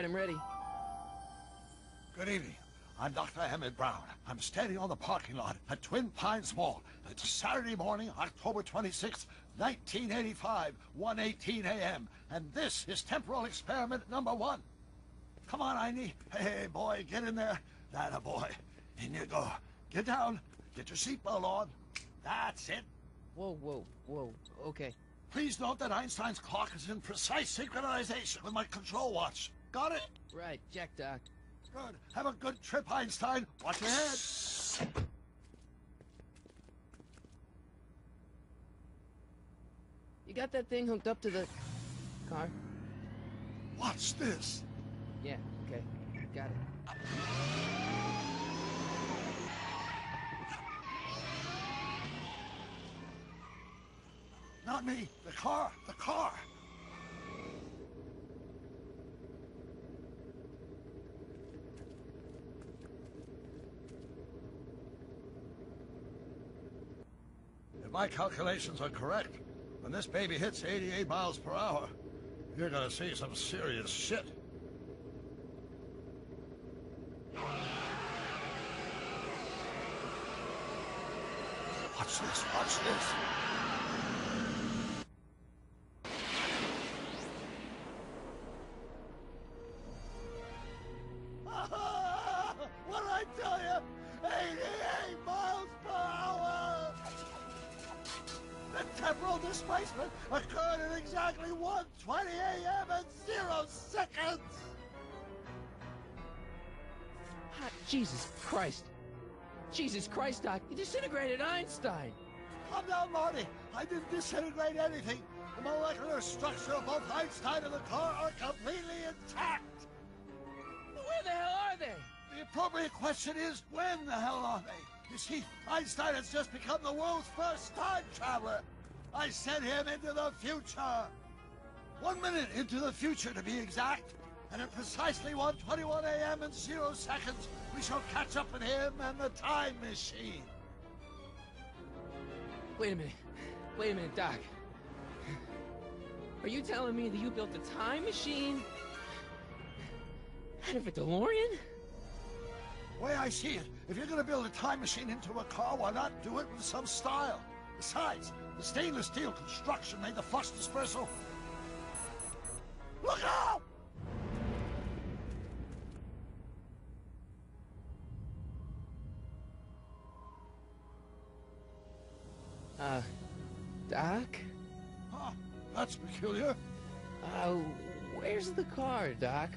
right, I'm ready. Good evening. I'm Dr. Emmett Brown. I'm standing on the parking lot at Twin Pines Mall. It's Saturday morning, October 26th, 1985, 1:18 a.m. And this is temporal experiment number 1. Come on, Einie. Hey, boy, get in there. That a boy. In you go. Get down. Get your seatbelt on. That's it. Whoa, whoa, whoa. Okay. Please note that Einstein's clock is in precise synchronization with my control watch. Got it? Right, check, Doc. Good. Have a good trip, Einstein. Watch your head. You got that thing hooked up to the car? Watch this. Yeah, okay. Got it. Not me. The car. The car. If my calculations are correct, when this baby hits 88 miles per hour, you're gonna see some serious shit. Watch this, watch this. What'd I tell you? 88 miles per hour! The temporal displacement occurred at exactly 1:20 a.m. and 0 seconds! Hot Jesus Christ. Jesus Christ, Doc. You disintegrated Einstein. Calm down, Marty. I didn't disintegrate anything. The molecular structure of both Einstein and the car are completely intact. Where the hell are they? The appropriate question is, when the hell are they? You see, Einstein has just become the world's first time traveler. I sent him into the future. 1 minute into the future, to be exact. And at precisely 1:21 a.m. and 0 seconds, we shall catch up with him and the time machine. Wait a minute. Wait a minute, Doc. Are you telling me that you built a time machine out of a DeLorean? The way I see it, if you're gonna build a time machine into a car, why not do it with some style? Besides, the stainless steel construction made the flux dispersal. Look out! Doc? Huh, that's peculiar. Where's the car, Doc?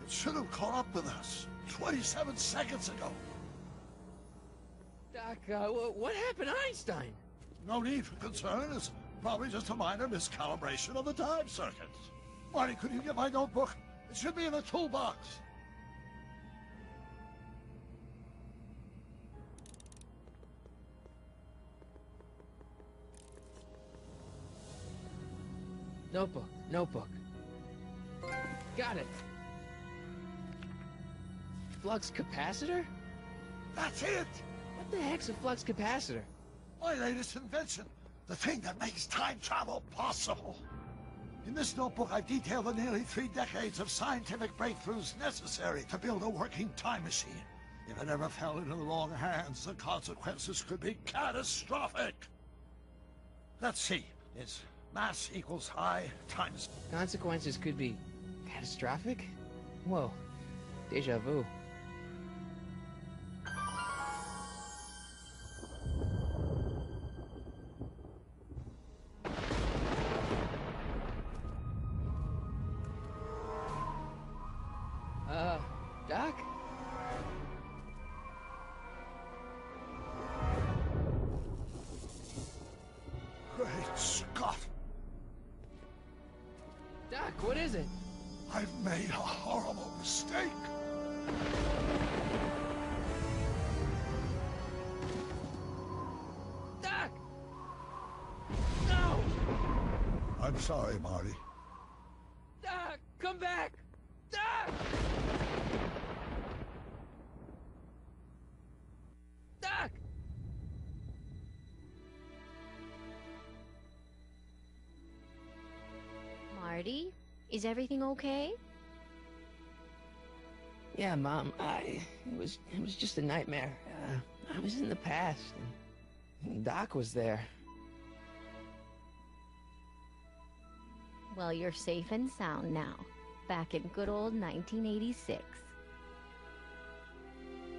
It should have caught up with us 27 seconds ago. Doc, what happened to Einstein? No need for concern. It's probably just a minor miscalibration of the time circuits. Marty, could you get my notebook? It should be in the toolbox. Notebook. Got it. Flux capacitor? That's it! What the heck's a flux capacitor? My latest invention. The thing that makes time travel possible. In this notebook, I've detailed the nearly 3 decades of scientific breakthroughs necessary to build a working time machine. If it ever fell into the wrong hands, the consequences could be catastrophic. Let's see. It's mass equals I times... Consequences could be catastrophic? Whoa. Deja vu. Doc? Great Scott! Doc, what is it? I've made a horrible mistake. Doc! No! I'm sorry, Marty. Doc, come back! Doc! Doc! Marty, is everything okay? Yeah, Mom, it was just a nightmare. I was in the past, and Doc was there. Well, you're safe and sound now, back in good old 1986.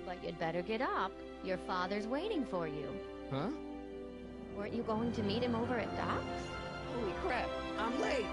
But you'd better get up. Your father's waiting for you. Huh? Weren't you going to meet him over at Doc's? Holy crap, I'm late!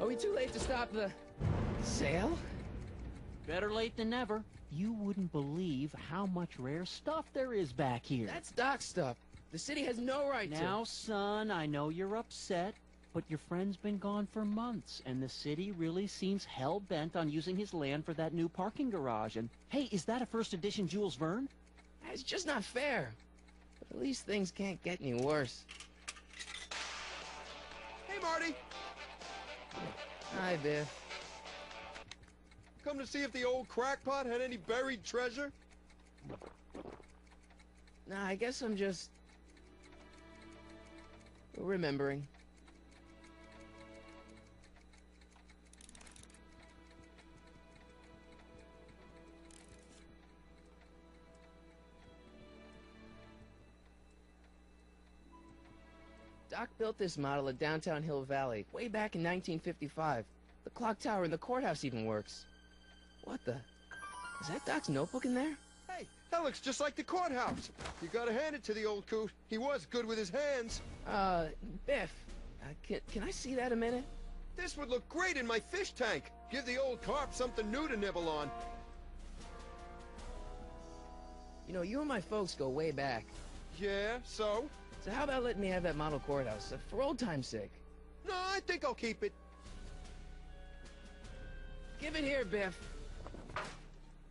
Are we too late to stop the sale? Better late than never. You wouldn't believe how much rare stuff there is back here. That's Doc stuff. The city has no right to. Now, son, I know you're upset, but your friend's been gone for months, and the city really seems hell-bent on using his land for that new parking garage. And, hey, is that a first edition Jules Verne? It's just not fair. But at least things can't get any worse. Hey, Marty! Hi, Biff. Come to see if the old crackpot had any buried treasure? Nah, I guess I'm just remembering. Doc built this model at downtown Hill Valley way back in 1955. The clock tower in the courthouse even works. What the? Is that Doc's notebook in there? Hey, that looks just like the courthouse. You gotta hand it to the old coot. He was good with his hands. Biff, can I see that a minute? This would look great in my fish tank. Give the old carp something new to nibble on. You know, you and my folks go way back. Yeah, so? So how about letting me have that model courthouse, for old time's sake? No, I think I'll keep it. Give it here, Biff.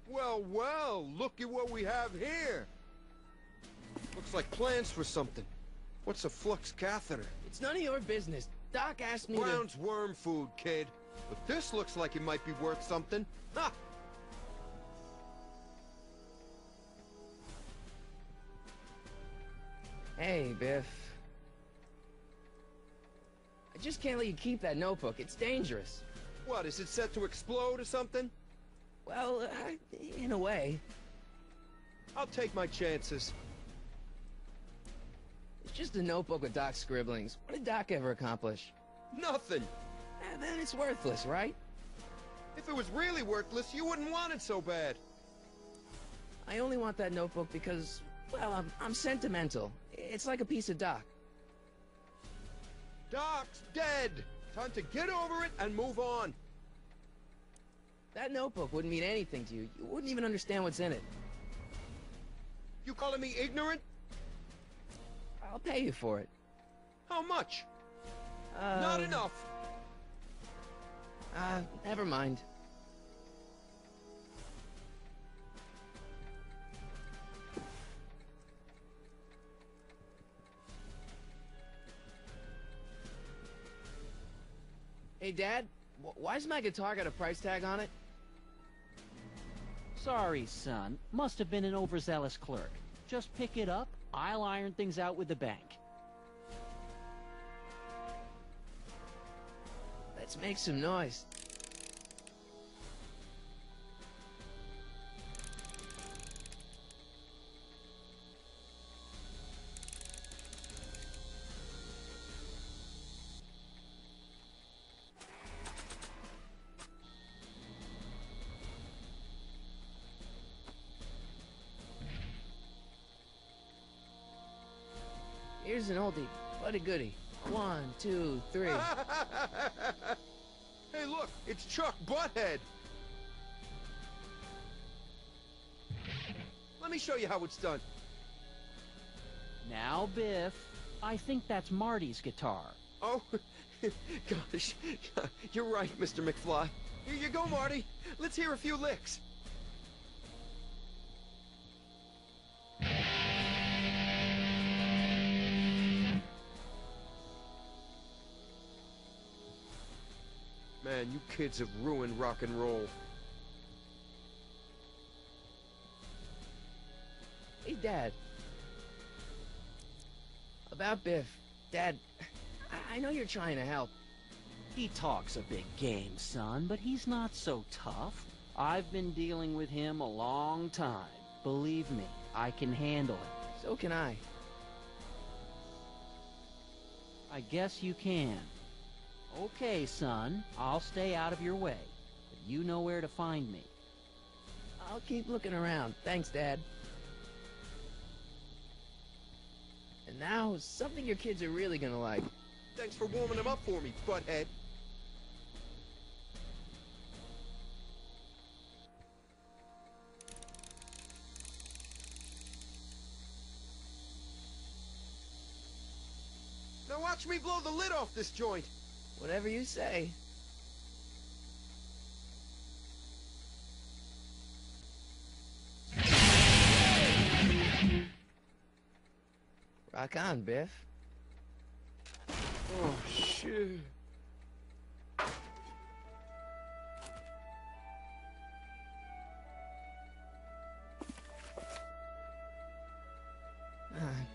Well, well, look at what we have here. Looks like plans for something. What's a flux catheter? It's none of your business. Doc asked me Brown's worm food, kid. But this looks like it might be worth something. Ha! Hey, Biff. I just can't let you keep that notebook. It's dangerous. What, is it set to explode or something? Well, in a way. I'll take my chances. It's just a notebook with Doc's scribblings. What did Doc ever accomplish? Nothing. Then it's worthless, right? If it was really worthless, you wouldn't want it so bad. I only want that notebook because, well, I'm sentimental. It's like a piece of Doc. Doc's dead. Time to get over it and move on. That notebook wouldn't mean anything to you. You wouldn't even understand what's in it. You calling me ignorant? I'll pay you for it. How much? Not enough. Never mind. Hey, Dad, why's my guitar got a price tag on it? Sorry, son. Must have been an overzealous clerk. Just pick it up. I'll iron things out with the bank. Let's make some noise. Here's an oldie, but a goodie. 1, 2, 3. Hey, look, it's Chuck Butthead. Let me show you how it's done. Now, Biff, I think that's Marty's guitar. Oh, gosh, you're right, Mr. McFly. Here you go, Marty. Let's hear a few licks. Man, you kids have ruined rock and roll. Hey, Dad. About Biff. Dad, I know you're trying to help. He talks a big game, son, but he's not so tough. I've been dealing with him a long time. Believe me, I can handle it. So can I. I guess you can. Okay, son, I'll stay out of your way, but you know where to find me. I'll keep looking around. Thanks, Dad. And now, something your kids are really gonna like. Thanks for warming them up for me, butthead. Now watch me blow the lid off this joint. Whatever you say. Rock on, Biff. Oh, shit.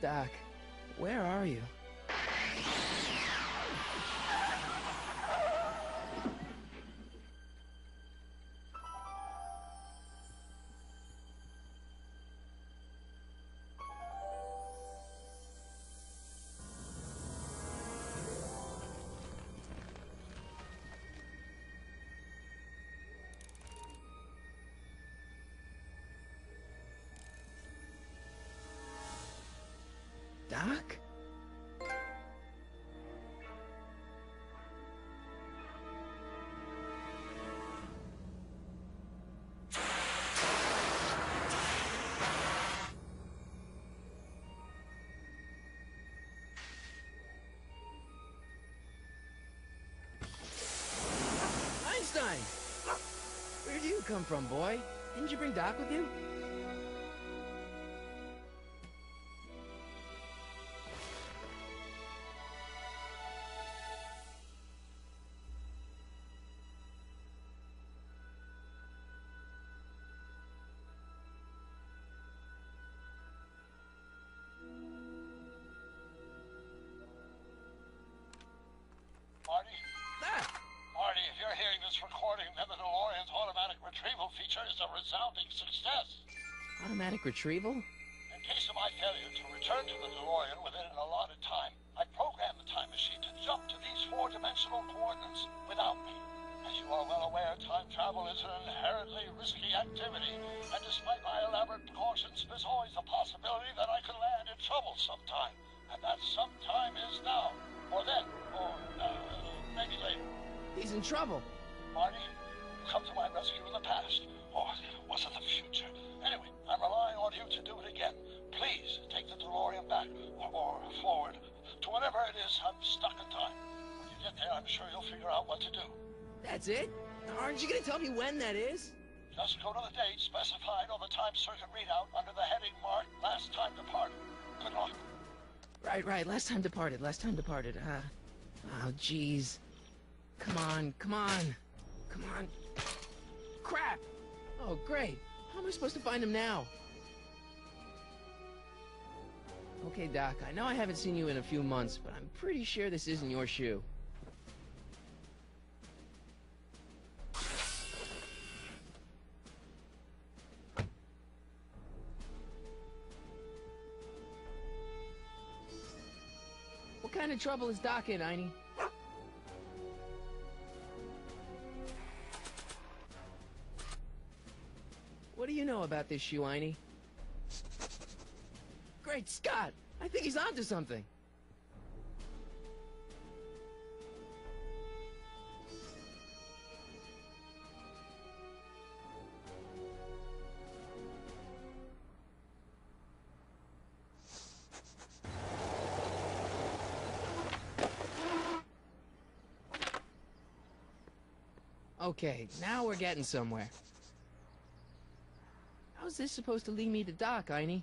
Doc, where are you? Doc? Einstein! Where do you come from, boy? Didn't you bring Doc with you? Marty, if you're hearing this recording, then the DeLorean's automatic retrieval feature is a resounding success. Automatic retrieval? In case of my failure to return to the DeLorean within an allotted time, I programmed the time machine to jump to these four-dimensional coordinates without me. As you are well aware, time travel is an inherently risky activity, and despite my elaborate precautions, there's always a possibility that I could land in trouble sometime. And that sometime is now, or then, or maybe later. He's in trouble. Marty, you come to my rescue in the past, or was it the future? Anyway, I'm relying on you to do it again. Please take the DeLorean back, or forward, to whenever it is I'm stuck in time. When you get there, I'm sure you'll figure out what to do. That's it? Aren't you gonna tell me when that is? Just go to the date specified on the time circuit readout under the heading marked Last Time Departed. Good luck. Right. Last time departed. Oh, jeez. Come on. Crap! Oh, great. How am I supposed to find him now? Okay, Doc, I know I haven't seen you in a few months, but I'm pretty sure this isn't your shoe. What kind of trouble is Doc in, Einie? What do you know about this shoe, Einie? Great Scott! I think he's onto something. Okay, now we're getting somewhere. How's this supposed to lead me to Doc, Einie?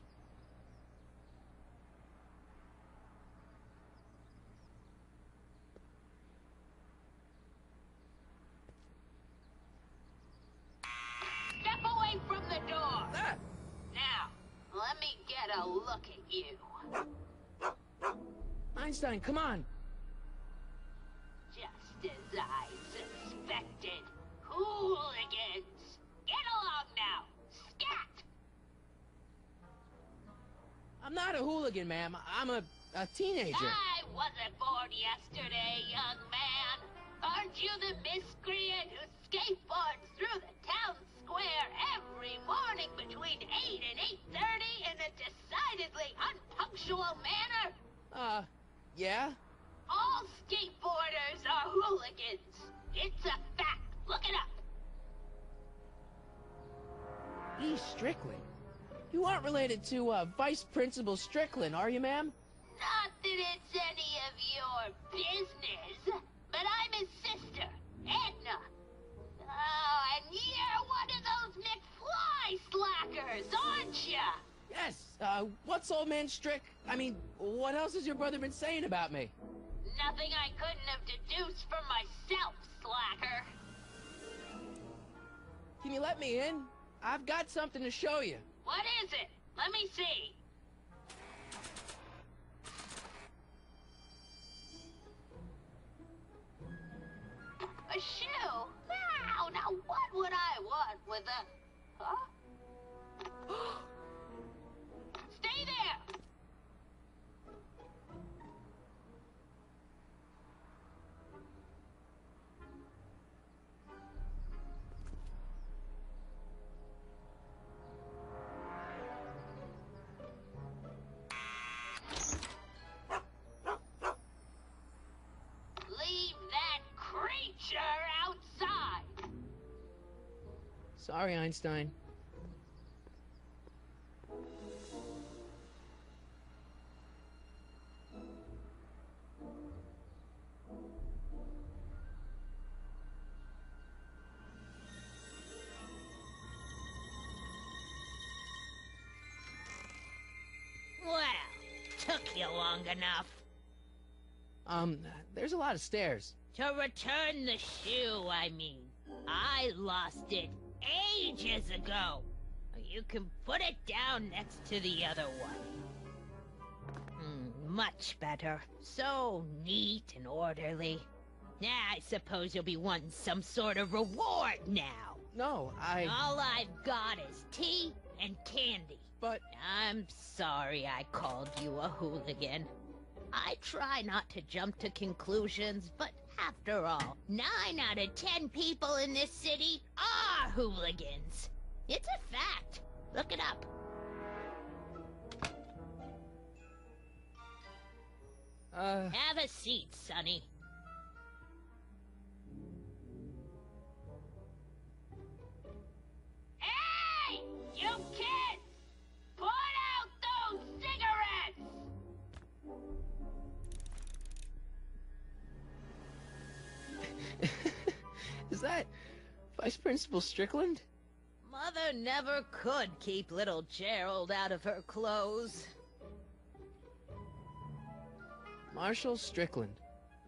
Step away from the door! Ah! Now, let me get a look at you. Einstein, come on! Just as I suspected. Hooligans! Get along now! Scat! I'm not a hooligan, ma'am. I'm a teenager. I wasn't born yesterday, young man. Aren't you the miscreant who skateboards through the town square every morning between 8 and 8:30 in a decidedly unpunctual manner? Yeah? All skateboarders are hooligans. It's a fact. Look it up. E. Strickland. You aren't related to, Vice Principal Strickland, are you, ma'am? Not that it's any of your business, but I'm his sister, Edna. Oh, and you're one of those McFly slackers, aren't ya? Yes, what's old man I mean, what else has your brother been saying about me? Nothing I couldn't have deduced from myself, slacker. Can you let me in? I've got something to show you. What is it? Let me see. A shoe? Now what would I want with a... Huh? Stay there! Leave that creature outside! Sorry, Einstein. Well, took you long enough. There's a lot of stairs. To return the shoe, I mean. I lost it ages ago. You can put it down next to the other one. Much better. So neat and orderly. I suppose you'll be wanting some sort of reward now. No, All I've got is tea and candy. But... I'm sorry I called you a hooligan. I try not to jump to conclusions, but after all, 9 out of 10 people in this city are hooligans. It's a fact. Look it up. Have a seat, Sonny. Hey! You kids! Put out those cigarettes! Is that Vice Principal Strickland? Mother never could keep little Gerald out of her clothes. Marshal Strickland.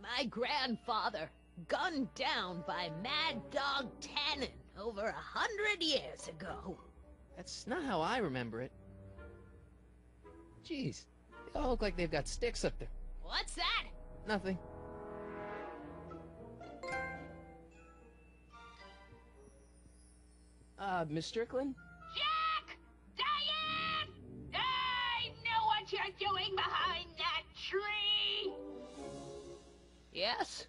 My grandfather, gunned down by Mad Dog Tannen over 100 years ago. That's not how I remember it. Jeez, they all look like they've got sticks up there. What's that? Nothing. Miss Strickland? Jack! Diane! I know what you're doing behind that tree! Yes?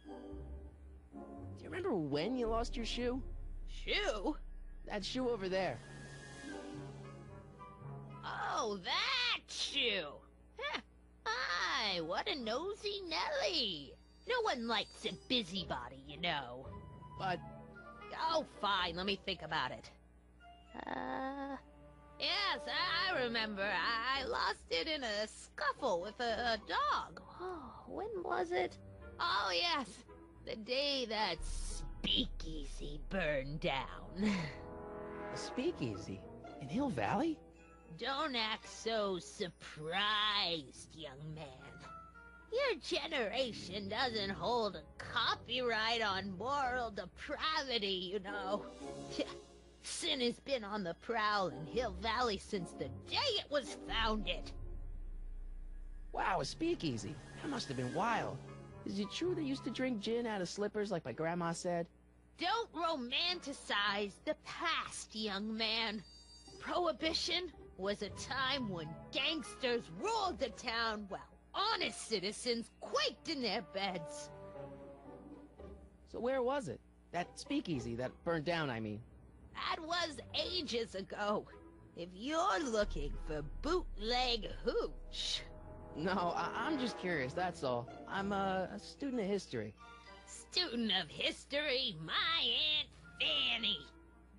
Do you remember when you lost your shoe? Shoe? That shoe over there. Oh, that shoe! Huh. Aye, what a nosy Nelly! No one likes a busybody, you know. But... Oh, fine, let me think about it. Yes, I remember. I lost it in a scuffle with a dog. Oh, when was it? Oh, yes, the day that speakeasy burned down. a speakeasy? In Hill Valley? Don't act so surprised, young man. Your generation doesn't hold a copyright on moral depravity, you know. Sin has been on the prowl in Hill Valley since the day it was founded. Wow, a speakeasy. That must have been wild. Is it true they used to drink gin out of slippers like my grandma said? Don't romanticize the past, young man. Prohibition was a time when gangsters ruled the town while honest citizens quaked in their beds. So where was it? That speakeasy that burned down, I mean. That was ages ago. If you're looking for bootleg hooch. No, I'm just curious, that's all. I'm a student of history. Student of history, my Aunt Fanny.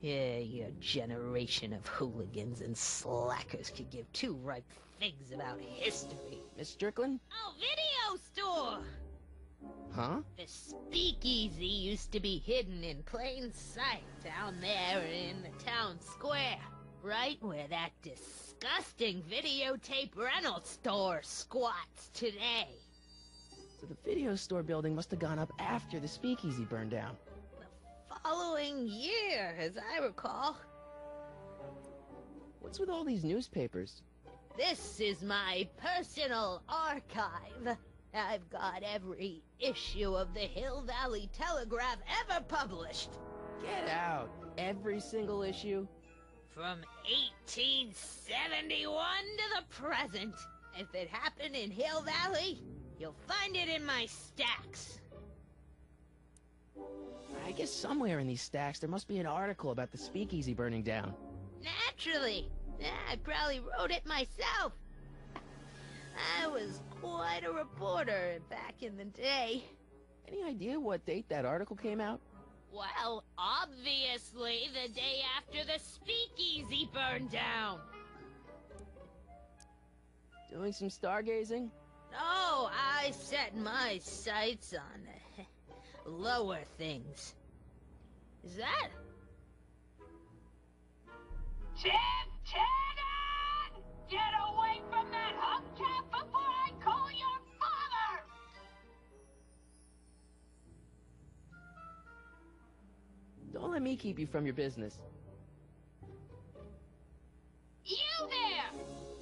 Yeah, your generation of hooligans and slackers could give two ripe figs about history. Miss Strickland? Oh, video store! Huh? The speakeasy used to be hidden in plain sight down there in the town square. Right where that disgusting videotape rental store squats today. So the video store building must have gone up after the speakeasy burned down. The following year, as I recall. What's with all these newspapers? This is my personal archive. I've got every issue of the Hill Valley Telegraph ever published. Get out! Every single issue? From 1871 to the present. If it happened in Hill Valley, you'll find it in my stacks. I guess somewhere in these stacks there must be an article about the speakeasy burning down. Naturally. I probably wrote it myself. I was quite a reporter back in the day. Any idea what date that article came out? Well, obviously the day after the speakeasy burned down. Doing some stargazing? No, I set my sights on lower things. Is that? Kid Tannen! Get away from that hubcap before I call your father! Don't let me keep you from your business. You there!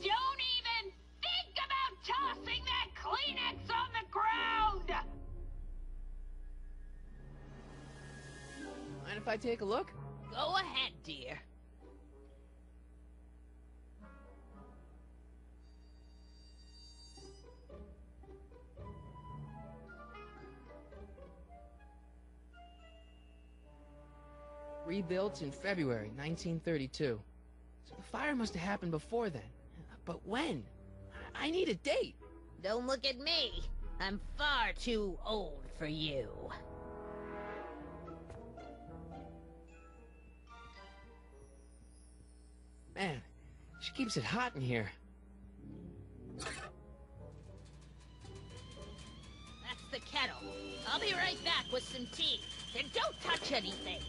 Don't even think about tossing that Kleenex on the ground! Mind if I take a look? Go ahead, dear. Rebuilt in February 1932. So the fire must have happened before then. But when? I need a date. Don't look at me. I'm far too old for you. Man, she keeps it hot in here. That's the kettle. I'll be right back with some tea. And don't touch anything.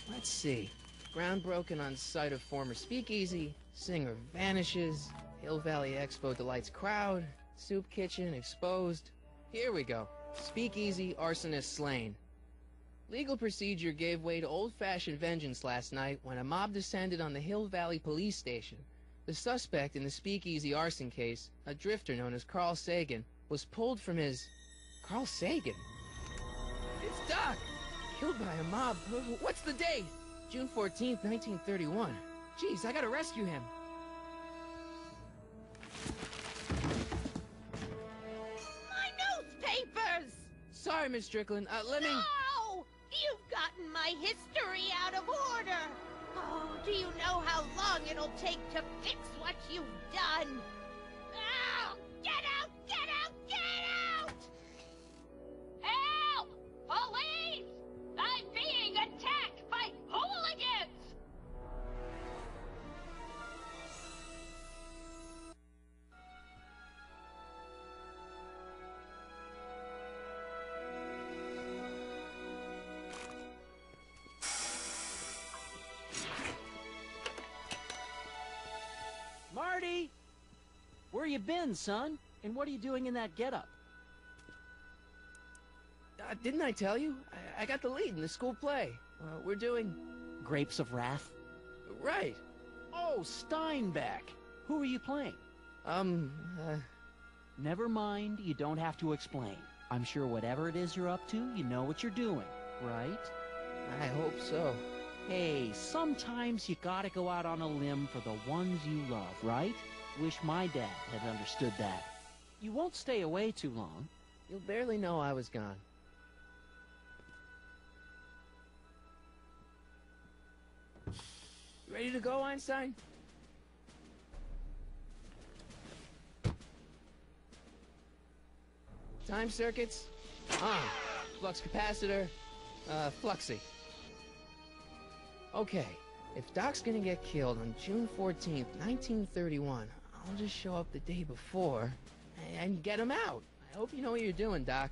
Let's see. Ground broken on site of former speakeasy. Singer vanishes. Hill Valley Expo delights crowd, soup kitchen exposed. Here we go. Speakeasy, arsonist slain. Legal procedure gave way to old-fashioned vengeance last night when a mob descended on the Hill Valley police station. The suspect in the Speakeasy arson case, a drifter known as Carl Sagan, was pulled from his... Carl Sagan? It's Doc! Killed by a mob. What's the date? June 14th, 1931. Jeez, I gotta rescue him. My newspapers! Sorry, Miss Strickland. Let me... No! You've gotten my history out of order! Oh, do you know how long it'll take to fix what you've done? Oh, get out! Get out! Get out! Help! Police! I'm being attacked by hooligans! Marty! Where you been, son? And what are you doing in that getup? Didn't I tell you? I got the lead in the school play. We're doing... Grapes of Wrath? Right. Oh, Steinbeck! Who are you playing? Never mind, you don't have to explain. I'm sure whatever it is you're up to, you know what you're doing, right? I hope so. Hey, sometimes you gotta go out on a limb for the ones you love, right? Wish my dad had understood that. You won't stay away too long. You'll barely know I was gone. You ready to go, Einstein? Time circuits? On. Flux capacitor? Fluxy. Okay, if Doc's gonna get killed on June 14th, 1931, I'll just show up the day before and get him out. I hope you know what you're doing, Doc.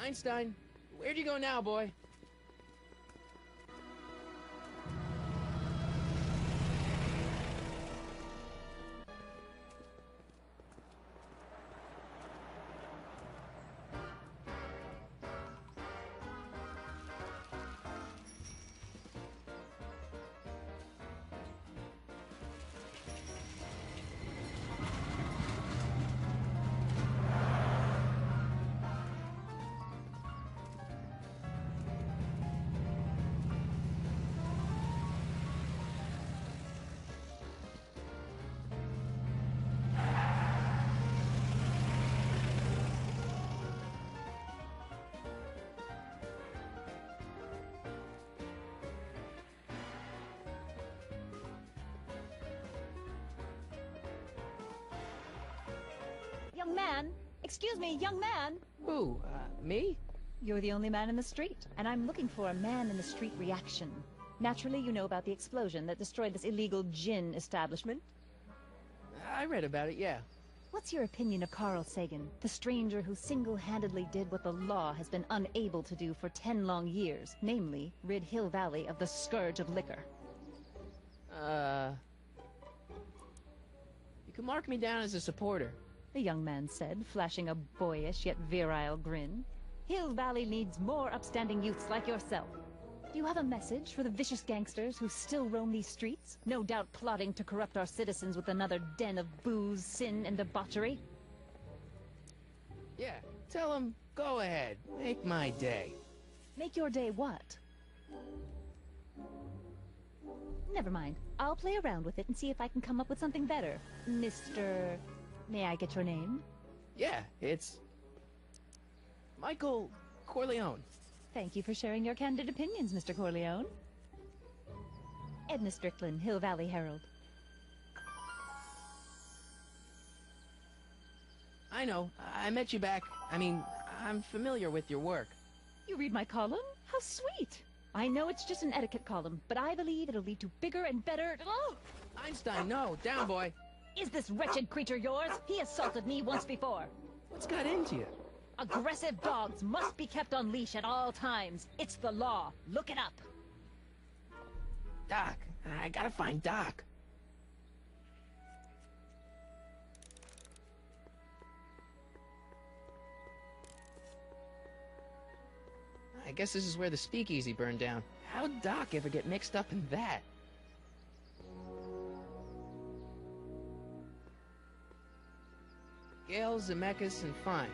Einstein, where'd you go now, boy? Young man! Excuse me, young man! Who, me? You're the only man in the street, and I'm looking for a man-in-the-street reaction. Naturally, you know about the explosion that destroyed this illegal gin establishment. I read about it, yeah. What's your opinion of Carl Sagan, the stranger who single-handedly did what the law has been unable to do for 10 long years, namely, rid Hill Valley of the scourge of liquor? You can mark me down as a supporter. The young man said, flashing a boyish yet virile grin. Hill Valley needs more upstanding youths like yourself. Do you have a message for the vicious gangsters who still roam these streets, no doubt plotting to corrupt our citizens with another den of booze, sin, and debauchery? Yeah, tell him, go ahead, make my day. Make your day what? Never mind. I'll play around with it and see if I can come up with something better. Mr... May I get your name? Yeah, it's... Michael Corleone. Thank you for sharing your candid opinions, Mr. Corleone. Edna Strickland, Hill Valley Herald. I know, I met you back. I'm familiar with your work. You read my column? How sweet! I know it's just an etiquette column, but I believe it'll lead to bigger and better... Oh! Einstein, no, down, boy. Is this wretched creature yours? He assaulted me once before. What's got into you? Aggressive dogs must be kept on leash at all times. It's the law. Look it up. Doc, I gotta find Doc. I guess this is where the speakeasy burned down. How'd Doc ever get mixed up in that? Gale, Zemeckis, and Fine.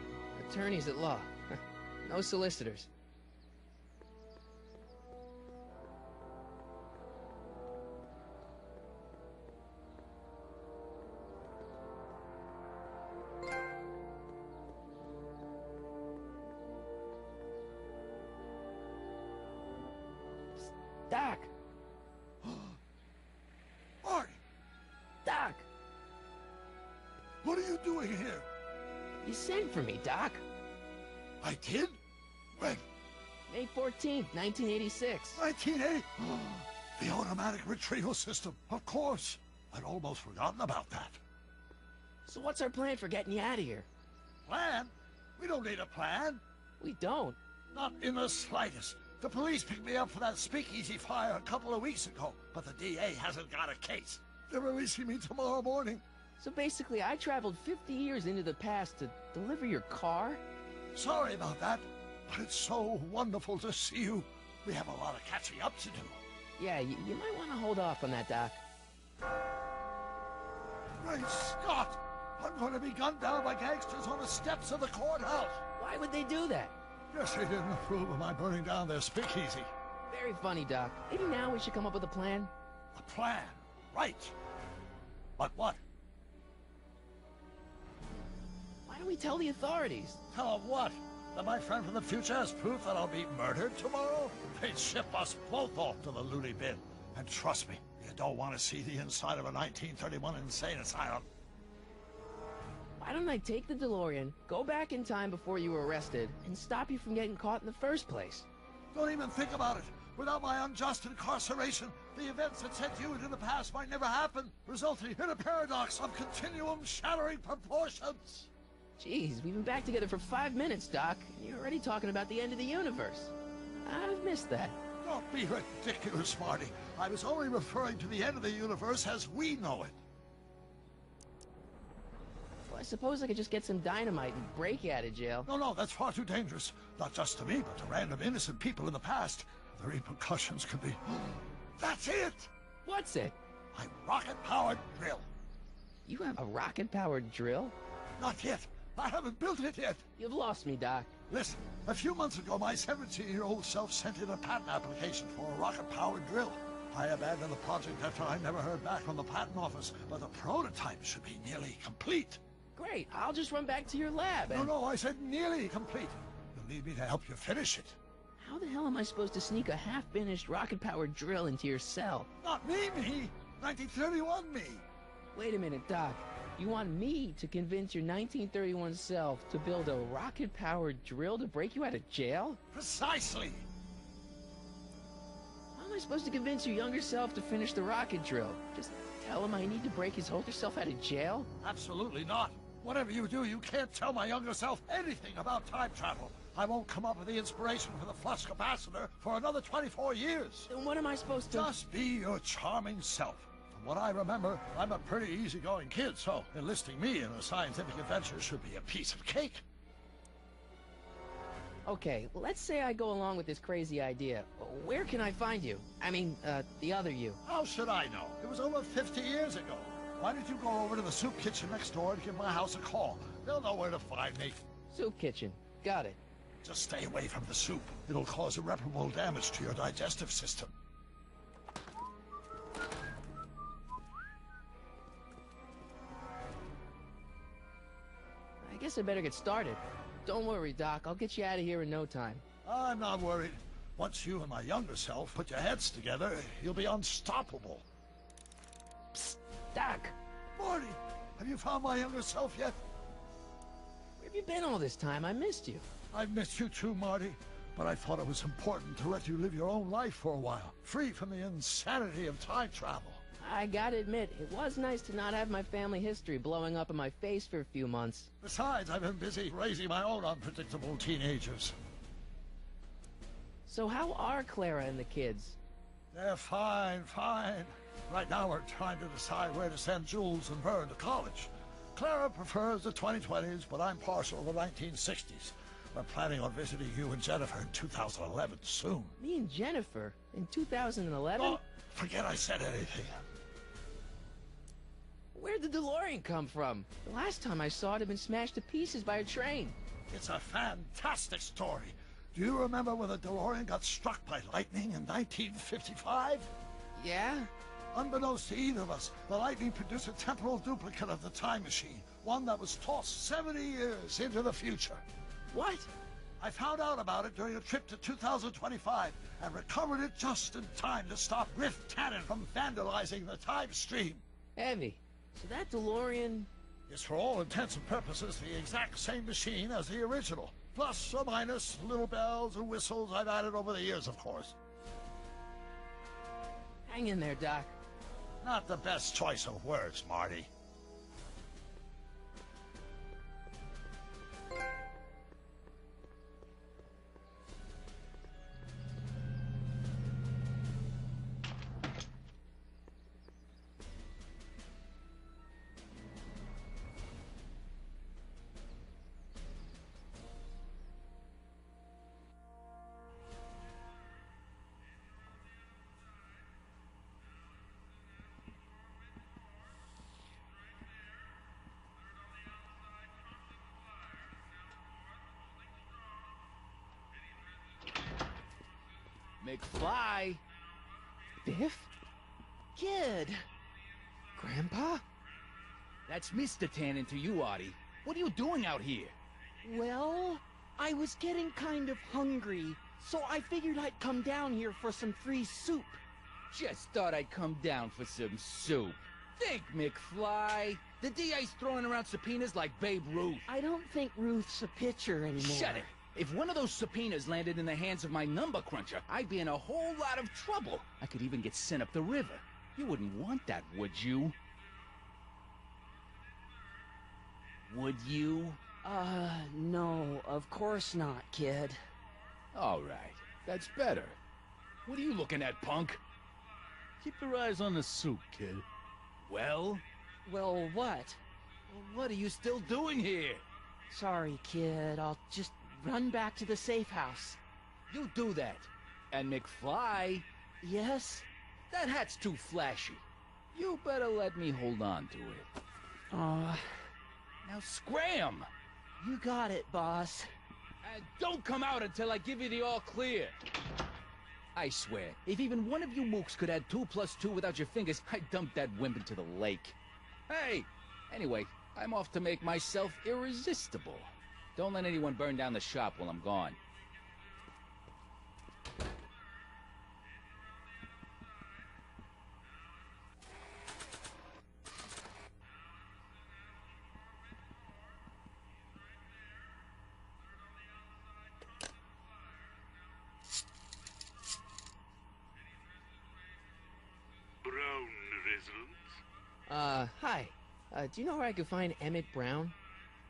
Attorneys at law. No solicitors. Doc! Marty! Doc! What are you doing here? You sent for me, Doc. I did? When? May 14th, 1986. 1980? The automatic retrieval system, of course. I'd almost forgotten about that. So what's our plan for getting you out of here? Plan? We don't need a plan. We don't. Not in the slightest. The police picked me up for that speakeasy fire a couple of weeks ago, but the DA hasn't got a case. They're releasing me tomorrow morning. So basically, I traveled 50 years into the past to deliver your car? Sorry about that, but it's so wonderful to see you. We have a lot of catching up to do. Yeah, you might want to hold off on that, Doc. Great Scott! I'm going to be gunned down by gangsters on the steps of the courthouse. Why would they do that? Guess they didn't approve of my burning down their speakeasy. Very funny, Doc. Maybe now we should come up with a plan? A plan? Right. But what? Why don't we tell the authorities? Tell them what? That my friend from the future has proof that I'll be murdered tomorrow? They'd ship us both off to the loony bin. And trust me, you don't want to see the inside of a 1931 insane asylum. Why don't I take the DeLorean, go back in time before you were arrested, and stop you from getting caught in the first place? Don't even think about it. Without my unjust incarceration, the events that sent you into the past might never happen, resulting in a paradox of continuum shattering proportions. Jeez, we've been back together for 5 minutes, Doc, and you're already talking about the end of the universe. I've missed that. Don't be ridiculous, Marty. I was only referring to the end of the universe as we know it. Well, I suppose I could just get some dynamite and break you out of jail. No, that's far too dangerous. Not just to me, but to random innocent people in the past. The repercussions could be... That's it! What's it? My rocket-powered drill. You have a rocket-powered drill? Not yet. I haven't built it yet. You've lost me, Doc. Listen, a few months ago, my 17-year-old self sent in a patent application for a rocket-powered drill. I abandoned the project after I never heard back from the patent office, but the prototype should be nearly complete. Great, I'll just run back to your lab and... No, I said nearly complete. You'll need me to help you finish it. How the hell am I supposed to sneak a half-finished rocket-powered drill into your cell? Not me! 1931 me! Wait a minute, Doc. You want me to convince your 1931 self to build a rocket-powered drill to break you out of jail? Precisely! How am I supposed to convince your younger self to finish the rocket drill? Just tell him I need to break his older self out of jail? Absolutely not. Whatever you do, you can't tell my younger self anything about time travel. I won't come up with the inspiration for the flux capacitor for another 24 years. Then what am I supposed to... Just be your charming self. From what I remember, I'm a pretty easygoing kid, so enlisting me in a scientific adventure should be a piece of cake. Okay, let's say I go along with this crazy idea. Where can I find you? I mean, the other you. How should I know? It was over 50 years ago. Why don't you go over to the soup kitchen next door and give my house a call? They'll know where to find me. Soup kitchen. Got it. Just stay away from the soup. It'll cause irreparable damage to your digestive system. I guess I better get started. Don't worry, Doc. I'll get you out of here in no time. I'm not worried. Once you and my younger self put your heads together, you'll be unstoppable. Psst, Doc. Marty, have you found my younger self yet? Where have you been all this time? I missed you. I've missed you too, Marty. But I thought it was important to let you live your own life for a while, free from the insanity of time travel. I gotta admit, it was nice to not have my family history blowing up in my face for a few months. Besides, I've been busy raising my own unpredictable teenagers. So how are Clara and the kids? They're fine. Right now we're trying to decide where to send Jules and Vern to college. Clara prefers the 2020s, but I'm partial to the 1960s. We're planning on visiting you and Jennifer in 2011 soon. Me and Jennifer? In 2011? Oh, forget I said anything. Where'd the DeLorean come from? The last time I saw it had been smashed to pieces by a train. It's a fantastic story. Do you remember when the DeLorean got struck by lightning in 1955? Yeah? Unbeknownst to either of us, the lightning produced a temporal duplicate of the time machine, one that was tossed 70 years into the future. What? I found out about it during a trip to 2025 and recovered it just in time to stop Biff Tannen from vandalizing the time stream. Heavy. So that DeLorean... is for all intents and purposes the exact same machine as the original. Plus or minus little bells and whistles I've added over the years, of course. Hang in there, Doc. Not the best choice of words, Marty. McFly? Biff? Kid! Grandpa? That's Mr. Tannen to you, Artie. What are you doing out here? Well, I was getting kind of hungry, so I figured I'd come down here for some free soup. Just thought I'd come down for some soup. Think, McFly. The DA's throwing around subpoenas like Babe Ruth. I don't think Ruth's a pitcher anymore. Shut it! If one of those subpoenas landed in the hands of my number cruncher, I'd be in a whole lot of trouble. I could even get sent up the river. You wouldn't want that, would you? Would you? No, of course not, kid. All right, that's better. What are you looking at, punk? Keep your eyes on the soup, kid. Well? Well, what? Well, what are you still doing here? Sorry, kid. I'll just run back to the safe house. You do that. And McFly, Yes? that hat's too flashy. You better let me hold on to it. Now scram! You got it, boss. And don't come out until I give you the all clear. I swear, if even one of you mooks could add 2 + 2 without your fingers, I'd dump that wimp into the lake. Hey! Anyway, I'm off to make myself irresistible. Don't let anyone burn down the shop while I'm gone. Brown residence? Hi. Do you know where I could find Emmett Brown?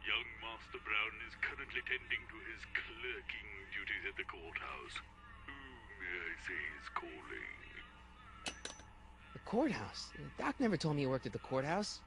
Young Master Brown is currently tending to his clerking duties at the courthouse. Who, may I say, is calling? The courthouse? Doc never told me he worked at the courthouse.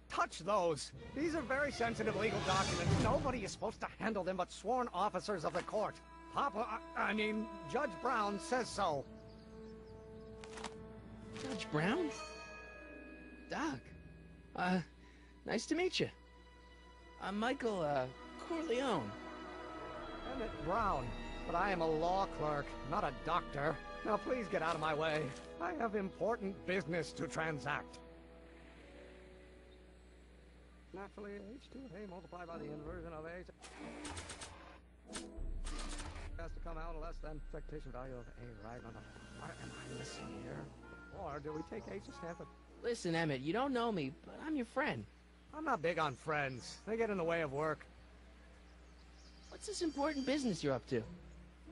Touch those. These are very sensitive legal documents. Nobody is supposed to handle them but sworn officers of the court. Papa, I mean, Judge Brown says so. Judge Brown? Doc. Nice to meet you. I'm Michael, Corleone. Emmett Brown. But I am a law clerk, not a doctor. Now please get out of my way. I have important business to transact. Naturally, H2A multiplied by the inversion of H has to come out less than expectation value of A, right? Am I missing here? Or do we take H's standard? Listen, Emmett, you don't know me, but I'm your friend. I'm not big on friends. They get in the way of work. What's this important business you're up to?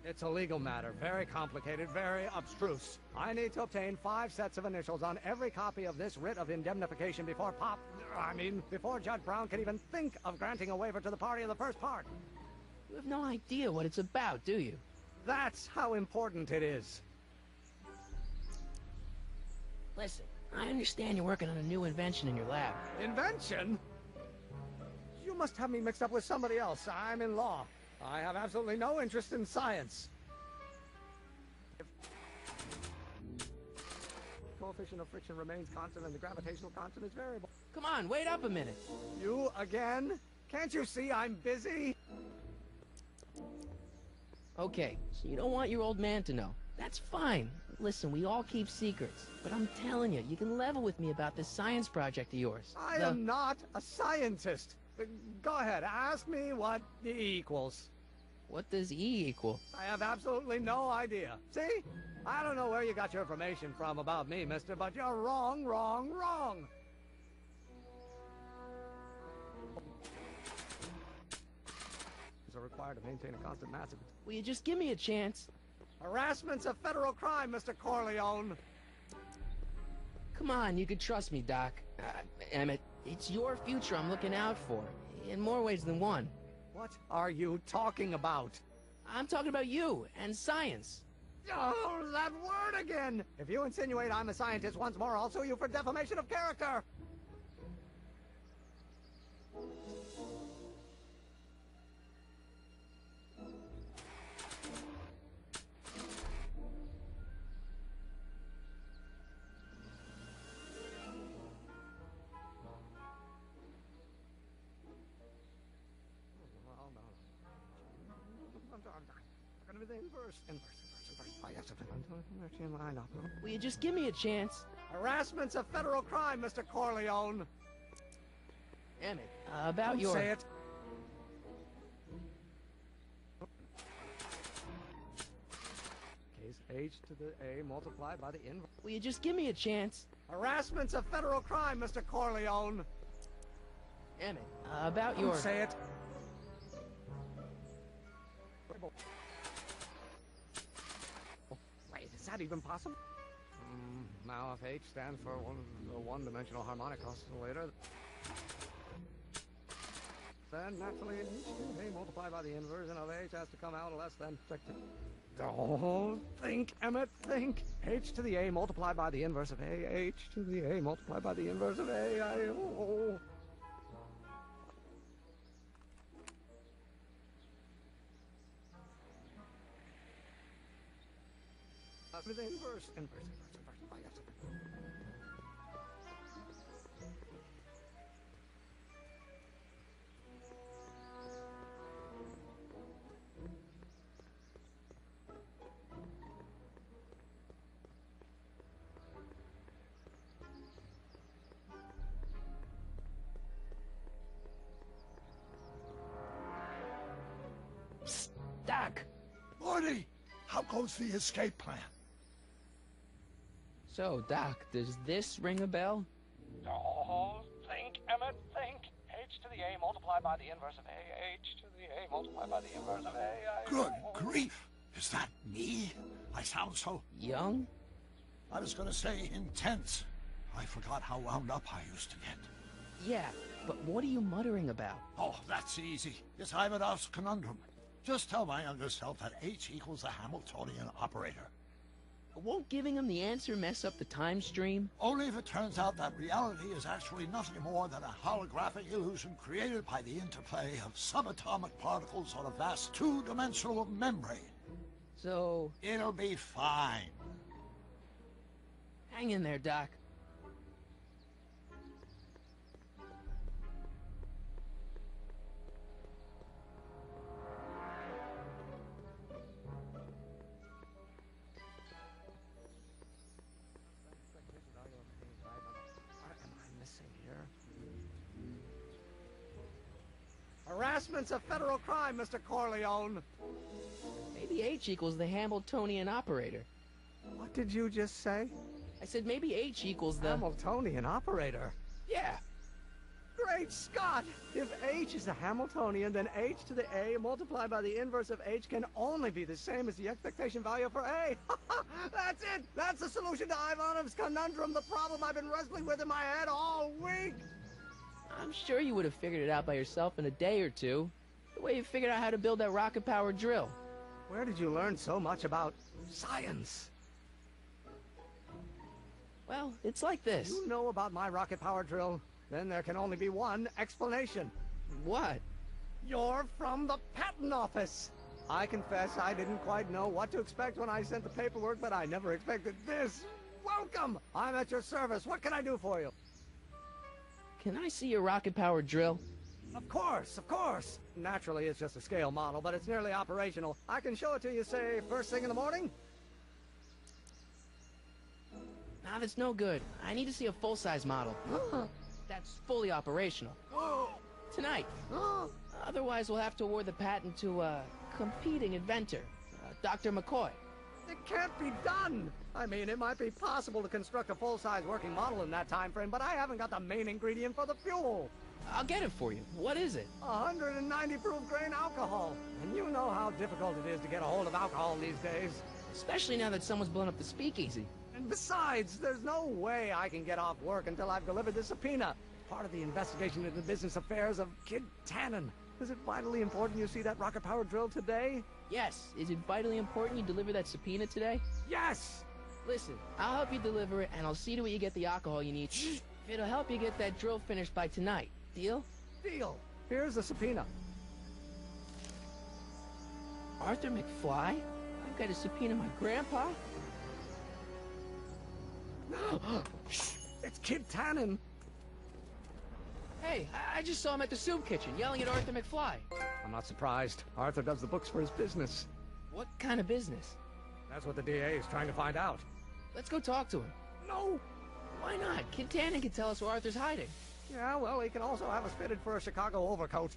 It's a legal matter. Very complicated, very abstruse. I need to obtain 5 sets of initials on every copy of this writ of indemnification before before Judge Brown can even think of granting a waiver to the party of the first part. You have no idea what it's about, do you? That's how important it is. Listen, I understand you're working on a new invention in your lab. Invention? You must have me mixed up with somebody else. I'm in law. I have absolutely no interest in science. Coefficient of friction remains constant and the gravitational constant is variable. Come on, wait up a minute. You again? Can't you see I'm busy? Okay, so you don't want your old man to know. That's fine. Listen, we all keep secrets. But I'm telling you, you can level with me about this science project of yours. I am not a scientist. Go ahead, ask me what E equals. What does E equal? I have absolutely no idea. See? I don't know where you got your information from about me, mister, but you're wrong, wrong, wrong! Are required to maintain a constant mass of... Will you just give me a chance? Harassment's a federal crime, Mr. Corleone! Come on, you can trust me, Doc. Emmett, it's your future I'm looking out for, in more ways than one. What are you talking about? I'm talking about you, and science. Oh, that word again! If you insinuate I'm a scientist once more, I'll sue you for defamation of character! Will you just give me a chance? Harassment's a federal crime, Mr. Corleone. Emmett, about Don't your... say it. Case H to the A multiplied by the inverse. Will you just give me a chance? Harassment's a federal crime, Mr. Corleone. Emmett, about your... Don't say it. Wait, is that even possible? Now if H stands for one-dimensional harmonic oscillator, then naturally A multiplied by the inversion of H has to come out less than... Don't think, Emmett, think. H to the A multiplied by the inverse of A. H to the A multiplied by the inverse of A. Inverse. Psst, Doc! Marty, how goes the escape plan? So, Doc, does this ring a bell? Don't think, Emmett, think. H to the A multiplied by the inverse of A. H to the A multiplied by the inverse of A. Good grief! Is that me? I sound so... Young? I was gonna say intense. I forgot how wound up I used to get. Yeah, but what are you muttering about? Oh, that's easy. It's Ivanov's conundrum. Just tell my younger self that H equals the Hamiltonian operator. Won't giving him the answer mess up the time stream? Only if it turns out that reality is actually nothing more than a holographic illusion created by the interplay of subatomic particles on a vast two-dimensional membrane. So... It'll be fine. Hang in there, Doc. Harassment's a federal crime, Mr. Corleone. Maybe H equals the Hamiltonian operator. What did you just say? I said maybe H equals the... Hamiltonian operator? Yeah. Great Scott! If H is the Hamiltonian, then H to the A multiplied by the inverse of H can only be the same as the expectation value for A. That's it! That's the solution to Ivanov's conundrum, the problem I've been wrestling with in my head all week! I'm sure you would have figured it out by yourself in a day or two. The way you figured out how to build that rocket-powered drill. Where did you learn so much about science? Well, it's like this. You know about my rocket-powered drill? Then there can only be one explanation. What? You're from the patent office! I confess I didn't quite know what to expect when I sent the paperwork, but I never expected this. Welcome! I'm at your service. What can I do for you? Can I see your rocket-powered drill? Of course, of course. Naturally, it's just a scale model, but it's nearly operational. I can show it to you, say, first thing in the morning? Nah, that's no good. I need to see a full-size model. That's fully operational. Tonight. Otherwise, we'll have to award the patent to a competing inventor, Dr. McCoy. It can't be done! I mean, it might be possible to construct a full-size working model in that time frame, but I haven't got the main ingredient for the fuel. I'll get it for you. What is it? 190 proof grain alcohol. And you know how difficult it is to get a hold of alcohol these days. Especially now that someone's blown up the speakeasy. And besides, there's no way I can get off work until I've delivered the subpoena. Part of the investigation into the business affairs of Kid Tannen. Is it vitally important you see that rocket-powered drill today? Yes. Is it vitally important you deliver that subpoena today? Yes! Listen, I'll help you deliver it, and I'll see to it you get the alcohol you need. It'll help you get that drill finished by tonight. Deal? Deal. Here's the subpoena. Arthur McFly? I've got to subpoena my grandpa? It's Kid Tannen. Hey, I just saw him at the soup kitchen, yelling at Arthur McFly. I'm not surprised. Arthur does the books for his business. What kind of business? That's what the DA is trying to find out. Let's go talk to him. No! Why not? Kid Tannen can tell us where Arthur's hiding. Yeah, well, he can also have us fitted for a Chicago overcoat.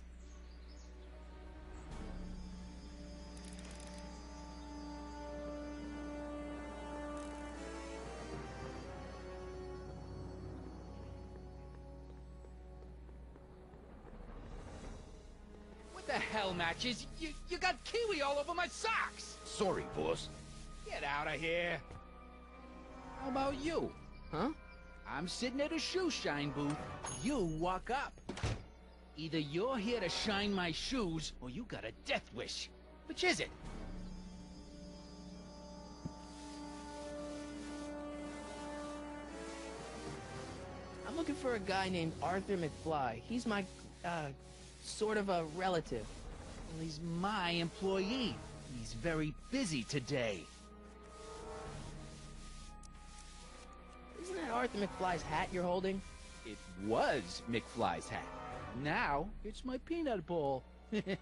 What the hell, Matches? You got kiwi all over my socks! Sorry, boss. Get out of here. How about you? Huh? I'm sitting at a shoe shine booth. You walk up. Either you're here to shine my shoes, or you got a death wish. Which is it? I'm looking for a guy named Arthur McFly. He's my, sort of a relative. Well, he's my employee. He's very busy today. Isn't that Arthur McFly's hat you're holding? It was McFly's hat. Now, it's my peanut bowl. Can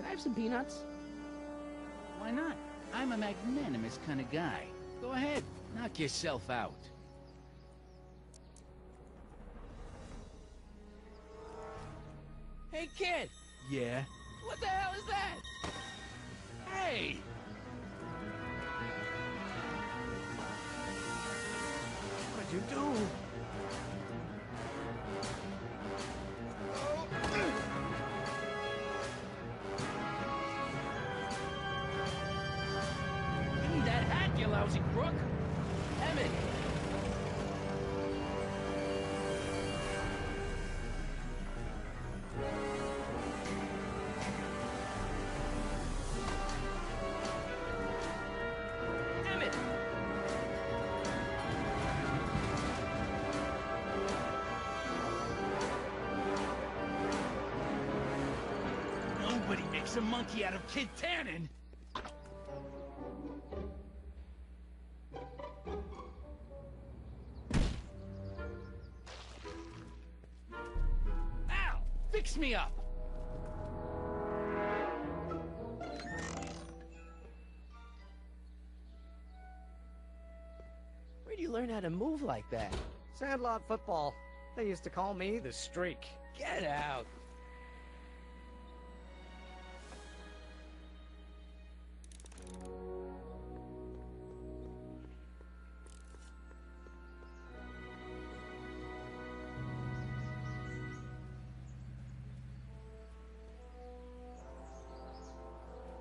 I have some peanuts? Why not? I'm a magnanimous kind of guy. Go ahead, knock yourself out. Hey, kid! Yeah? What the hell is that? Hey! What did you do? Give me that hat, you lousy crook! Emmett! Emmett! Nobody makes a monkey out of Kid Tannen! Al! Fix me up! Where'd you learn how to move like that? Sandlot football. They used to call me the Streak. Get out!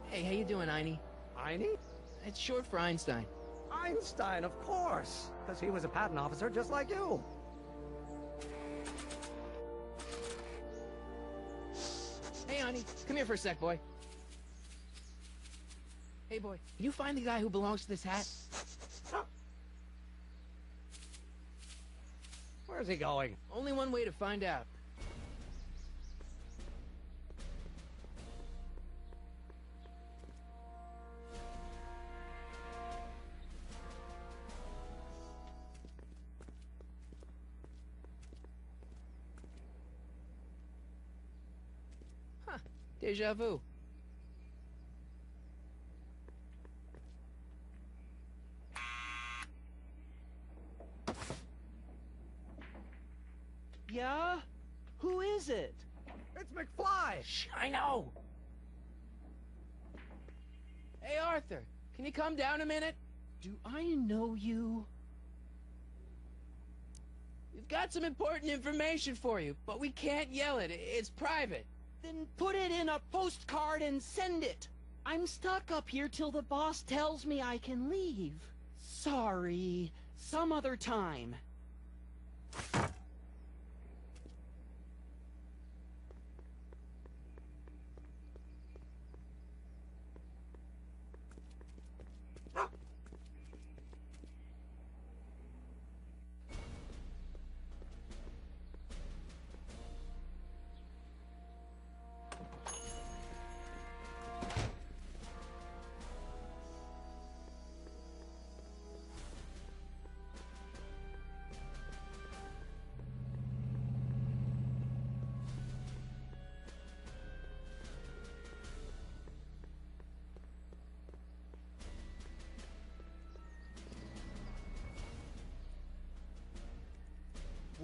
Hey, how you doing, Einie? Einie? It's short for Einstein. Einstein, of course. Because he was a patent officer just like you. Hey, Einie, come here for a sec, boy. Hey, boy, can you find the guy who belongs to this hat? Where's he going? Only one way to find out. Huh, deja vu. Yeah? Who is it? It's McFly! Shh, I know! Hey, Arthur, can you come down a minute? Do I know you? We've got some important information for you, but we can't yell it. It's private. Then put it in a postcard and send it. I'm stuck up here till the boss tells me I can leave. Sorry. Some other time.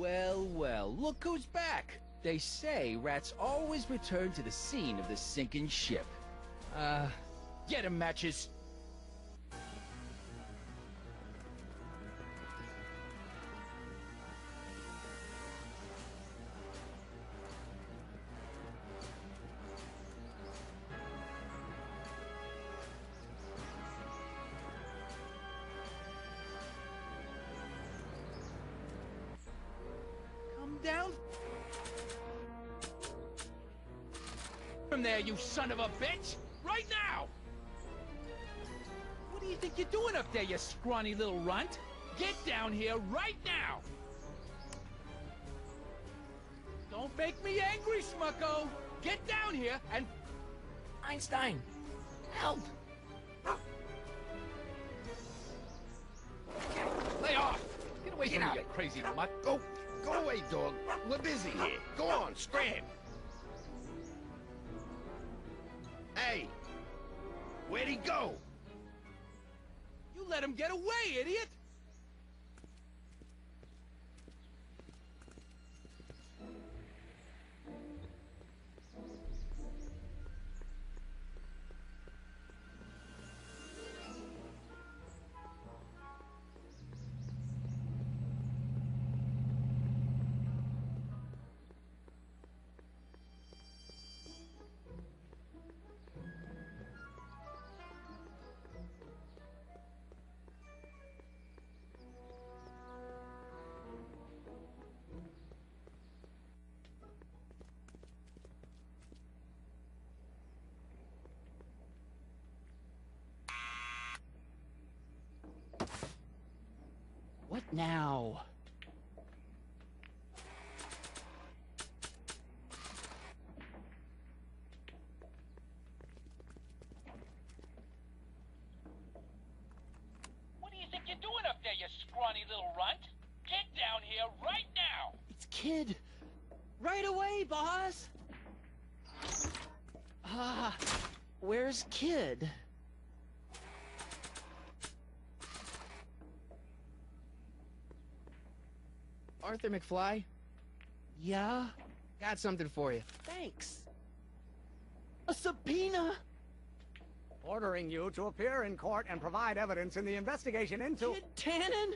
Well, well, look who's back. They say rats always return to the scene of the sinking ship. Get 'em, Matches. Down from there, you son of a bitch! Right now! What do you think you're doing up there, you scrawny little runt? Get down here right now! Don't make me angry, Smucko! Get down here and... Einstein! Help! Lay off! Get away from me, you crazy mutt! Go away, dog. We're busy here. Go on, scram. Hey! Where'd he go? You let him get away, idiot! What now? What do you think you're doing up there, you scrawny little runt? Get down here right now! It's Kid. Right away, boss. Where's Kid? Arthur McFly? Yeah? Got something for you. Thanks. A subpoena? Ordering you to appear in court and provide evidence in the investigation into... Kid Tannen?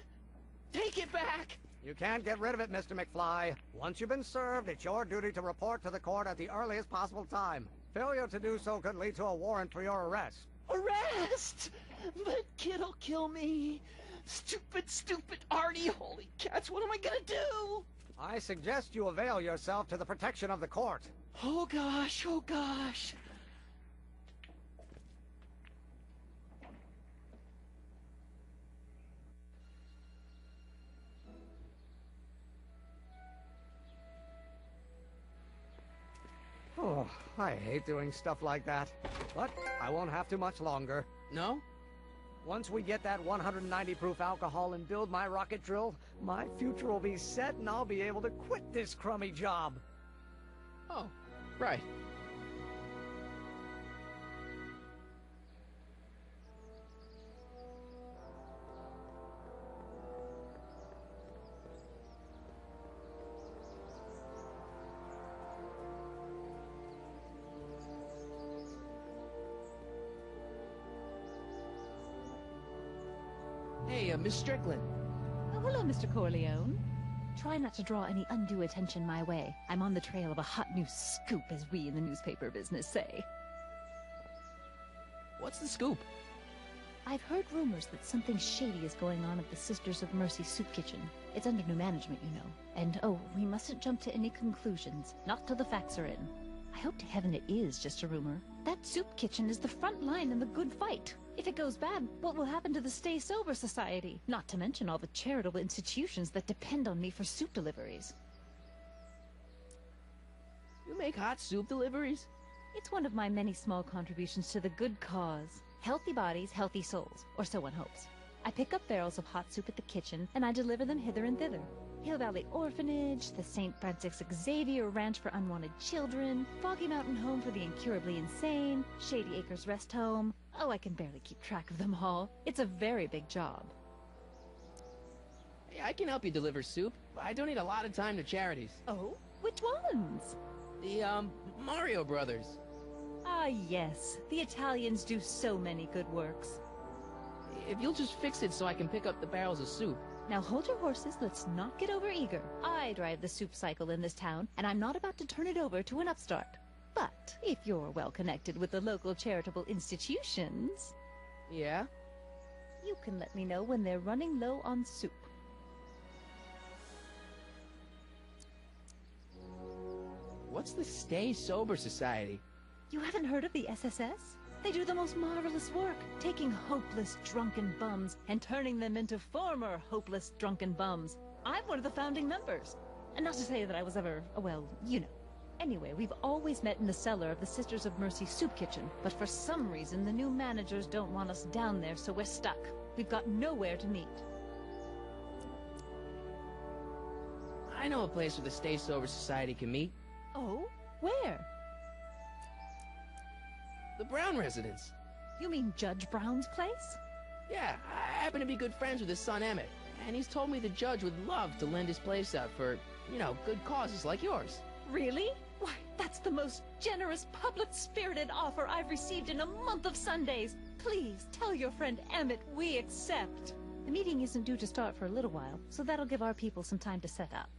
Take it back! You can't get rid of it, Mr. McFly. Once you've been served, it's your duty to report to the court at the earliest possible time. Failure to do so could lead to a warrant for your arrest. Arrest! But Kid'll kill me. Stupid Artie. Holy cats, what am I gonna do? I suggest you avail yourself to the protection of the court. Oh gosh, oh gosh. Oh, I hate doing stuff like that. But I won't have to much longer. No? Once we get that 190 proof alcohol and build my rocket drill, my future will be set and I'll be able to quit this crummy job. Oh, right. Hey, Miss Strickland. Oh, hello, Mr. Corleone. Try not to draw any undue attention my way. I'm on the trail of a hot new scoop, as we in the newspaper business say. What's the scoop? I've heard rumors that something shady is going on at the Sisters of Mercy soup kitchen. It's under new management, you know. And, oh, we mustn't jump to any conclusions. Not till the facts are in. I hope to heaven it is just a rumor. That soup kitchen is the front line in the good fight. If it goes bad, what will happen to the Stay Sober Society? Not to mention all the charitable institutions that depend on me for soup deliveries. You make hot soup deliveries? It's one of my many small contributions to the good cause. Healthy bodies, healthy souls, or so one hopes. I pick up barrels of hot soup at the kitchen, and I deliver them hither and thither. Hill Valley Orphanage, the St. Francis Xavier Ranch for Unwanted Children, Foggy Mountain Home for the Incurably Insane, Shady Acres Rest Home. Oh, I can barely keep track of them all. It's a very big job. Hey, I can help you deliver soup. I donate a lot of time to charities. Oh? Which ones? The, Mario Brothers. Ah, yes. The Italians do so many good works. If you'll just fix it so I can pick up the barrels of soup. Now hold your horses, let's not get over-eager. I drive the soup cycle in this town, and I'm not about to turn it over to an upstart. But if you're well connected with the local charitable institutions... Yeah? You can let me know when they're running low on soup. What's the Stay Sober Society? You haven't heard of the SSS? They do the most marvelous work, taking hopeless drunken bums and turning them into former hopeless drunken bums. I'm one of the founding members. And not to say that I was ever, well, you know. Anyway, we've always met in the cellar of the Sisters of Mercy soup kitchen, but for some reason the new managers don't want us down there, so we're stuck. We've got nowhere to meet. I know a place where the Stay Sober Society can meet. Oh? Where? The Brown residence. You mean Judge Brown's place? Yeah, I happen to be good friends with his son Emmett, and he's told me the judge would love to lend his place out for, you know, good causes like yours. Really? Why, that's the most generous, public-spirited offer I've received in a month of Sundays. Please, tell your friend Emmett we accept. The meeting isn't due to start for a little while, so that'll give our people some time to set up.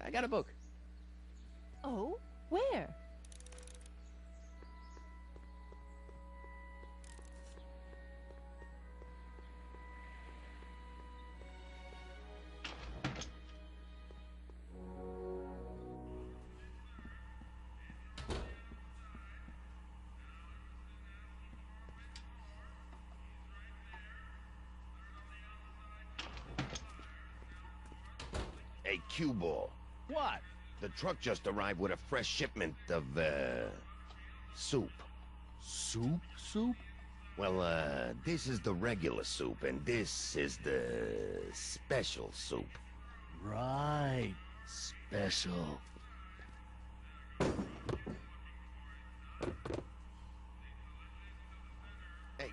I got a book. Oh? Where? Hey, Q-Ball. What? The truck just arrived with a fresh shipment of, soup. Soup? Soup? Well, this is the regular soup, and this is the special soup. Right. Special. Hey,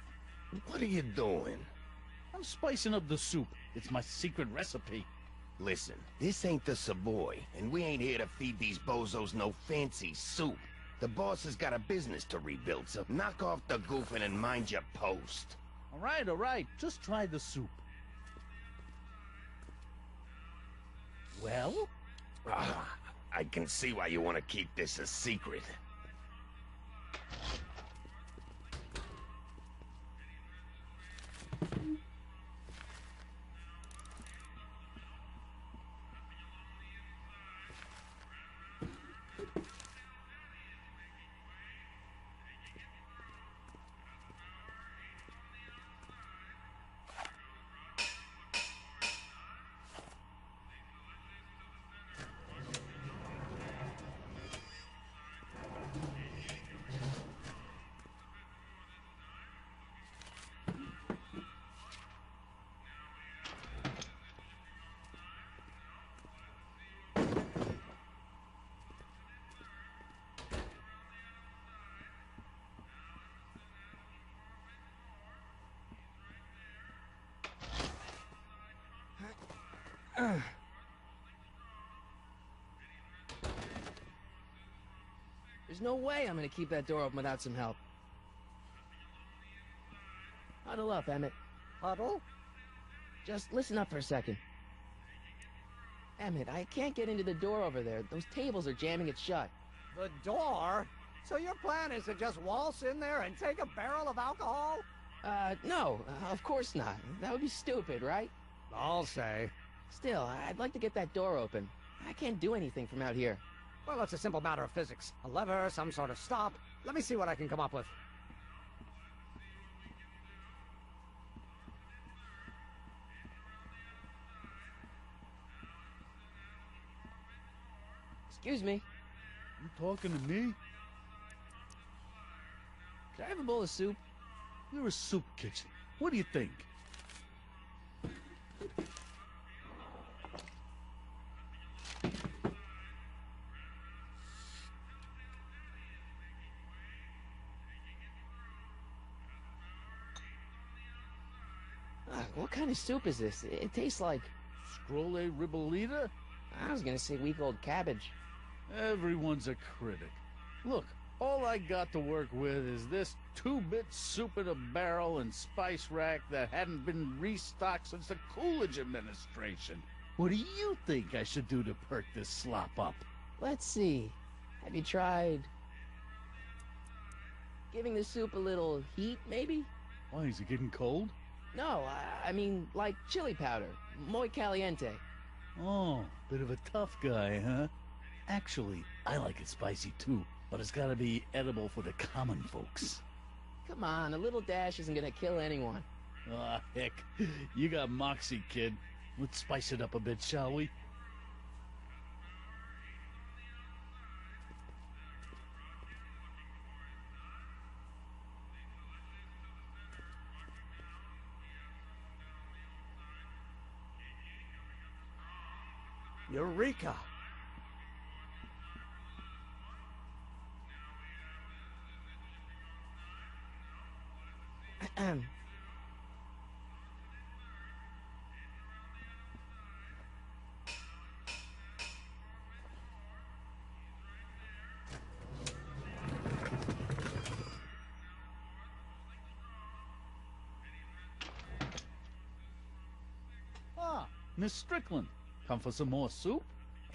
what are you doing? I'm spicing up the soup. It's my secret recipe. Listen, this ain't the Savoy, and we ain't here to feed these bozos no fancy soup. The boss has got a business to rebuild, so knock off the goofing and mind your post. All right. Just try the soup. Well? I can see why you want to keep this a secret. There's no way I'm gonna keep that door open without some help. Huddle up, Emmett. Huddle? Just listen up for a second. Emmett, I can't get into the door over there. Those tables are jamming it shut. The door? So your plan is to just waltz in there and take a barrel of alcohol? No, of course not. That would be stupid, right? I'll say. Still, I'd like to get that door open. I can't do anything from out here. Well, it's a simple matter of physics. A lever, some sort of stop. Let me see what I can come up with. Excuse me. You talking to me? Could I have a bowl of soup? You're a soup kitchen. What do you think? What kind of soup is this? It tastes like... Scrolle ribolita? I was gonna say week-old cabbage. Everyone's a critic. Look, all I got to work with is this 2-bit soup in a barrel and spice rack that hadn't been restocked since the Coolidge administration. What do you think I should do to perk this slop up? Let's see. Have you tried... giving the soup a little heat, maybe? Why, is it getting cold? No, I mean, like chili powder. Muy caliente. Oh, bit of a tough guy, huh? Actually, I like it spicy too, but it's gotta be edible for the common folks. Come on, a little dash isn't gonna kill anyone. Ah, heck. You got moxie, kid. Let's spice it up a bit, shall we? Eureka! Ah, Miss Strickland. Come for some more soup?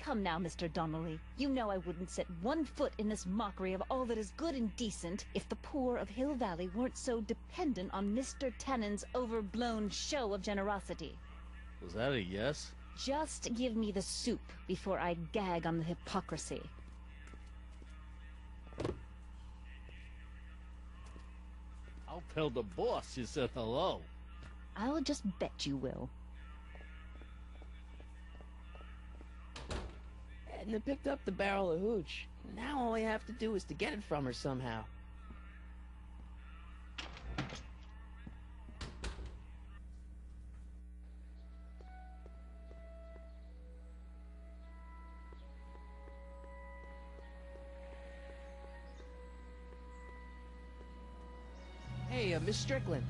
Come now, Mr. Donnelly. You know I wouldn't set one foot in this mockery of all that is good and decent if the poor of Hill Valley weren't so dependent on Mr. Tannen's overblown show of generosity. Was that a yes? Just give me the soup before I gag on the hypocrisy. I'll tell the boss you said hello. I'll just bet you will. Edna picked up the barrel of hooch. Now all I have to do is to get it from her somehow. Hey, Miss Strickland.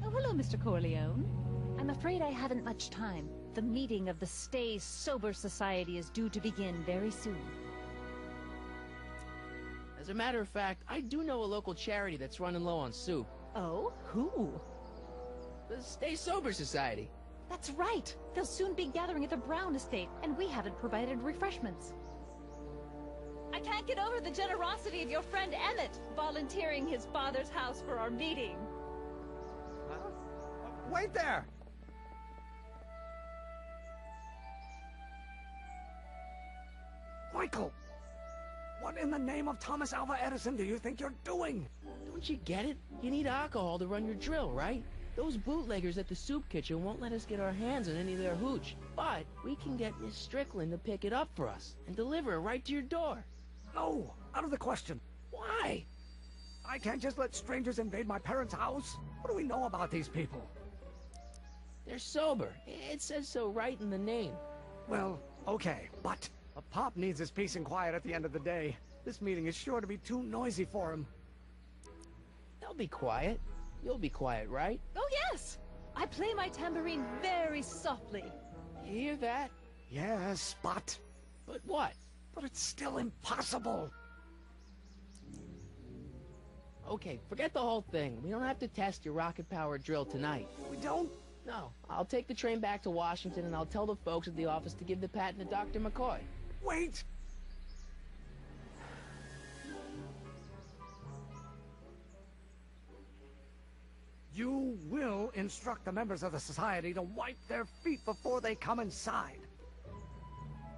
Oh, hello, Mr. Corleone. I'm afraid I haven't much time. The meeting of the Stay Sober Society is due to begin very soon. As a matter of fact, I do know a local charity that's running low on soup. Oh? Who? The Stay Sober Society. That's right. They'll soon be gathering at the Brown estate, and we haven't provided refreshments. I can't get over the generosity of your friend Emmett, volunteering his father's house for our meeting. Huh? Wait there! Michael! What in the name of Thomas Alva Edison do you think you're doing? Don't you get it? You need alcohol to run your drill, right? Those bootleggers at the soup kitchen won't let us get our hands on any of their hooch. But we can get Miss Strickland to pick it up for us and deliver it right to your door. No, out of the question. Why? I can't just let strangers invade my parents' house. What do we know about these people? They're sober. It says so right in the name. Well, okay, but a Pop needs his peace and quiet at the end of the day. This meeting is sure to be too noisy for him. They'll be quiet. You'll be quiet, right? Oh, yes! I play my tambourine very softly. You hear that? Yes, but... But what? But it's still impossible. Okay, forget the whole thing. We don't have to test your rocket-powered drill tonight. We don't? No. I'll take the train back to Washington and I'll tell the folks at the office to give the patent to Dr. McCoy. Wait! You will instruct the members of the society to wipe their feet before they come inside.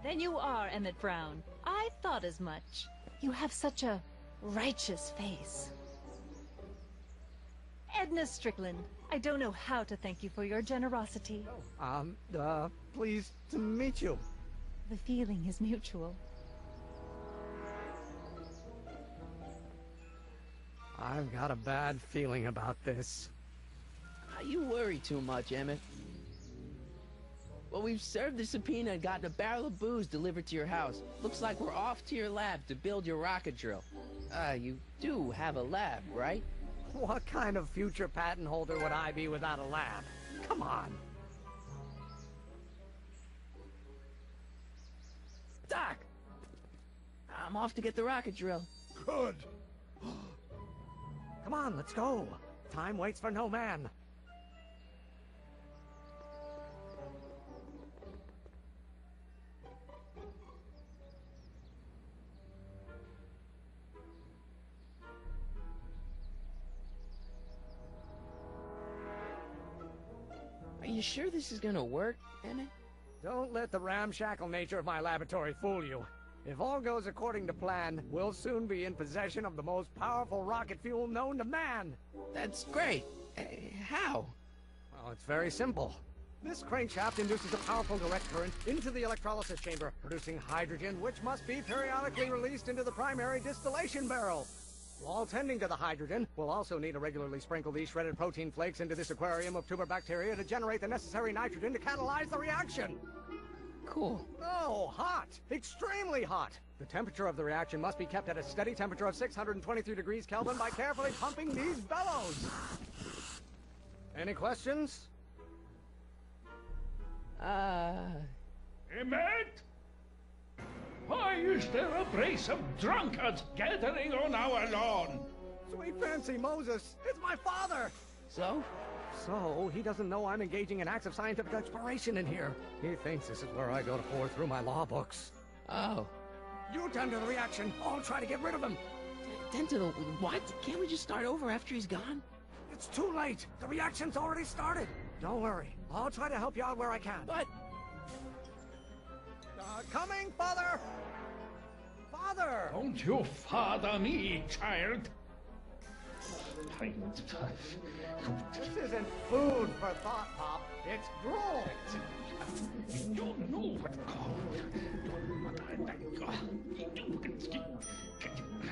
Then you are Emmett Brown. I thought as much. You have such a righteous face. Edna Strickland, I don't know how to thank you for your generosity. Pleased to meet you. The feeling is mutual. I've got a bad feeling about this. You worry too much, Emmett. Well, we've served the subpoena and gotten a barrel of booze delivered to your house. Looks like we're off to your lab to build your rocket drill. You do have a lab, right? What kind of future patent holder would I be without a lab? Come on. Doc! I'm off to get the rocket drill. Good. Come on, let's go. Time waits for no man. Are you sure this is gonna work, Emmett? Don't let the ramshackle nature of my laboratory fool you. If all goes according to plan, we'll soon be in possession of the most powerful rocket fuel known to man. That's great. How? Well, it's very simple. This crankshaft induces a powerful direct current into the electrolysis chamber, producing hydrogen, which must be periodically released into the primary distillation barrel. While tending to the hydrogen, we'll also need to regularly sprinkle these shredded protein flakes into this aquarium of tuber bacteria to generate the necessary nitrogen to catalyze the reaction. Cool. Oh, hot! Extremely hot! The temperature of the reaction must be kept at a steady temperature of 623 degrees Kelvin by carefully pumping these bellows. Any questions? Emmett? Why is there a brace of drunkards gathering on our lawn? Sweet fancy Moses, it's my father! So? So, he doesn't know I'm engaging in acts of scientific exploration in here. He thinks this is where I go to pour through my law books. Oh. You tend to the reaction. I'll try to get rid of him. Tend to the... what? Can't we just start over after he's gone? It's too late. The reaction's already started. Don't worry. I'll try to help you out where I can. But... coming, Father! Father! Don't you father me, child. This isn't food for thought, Pop. It's gruel. You know what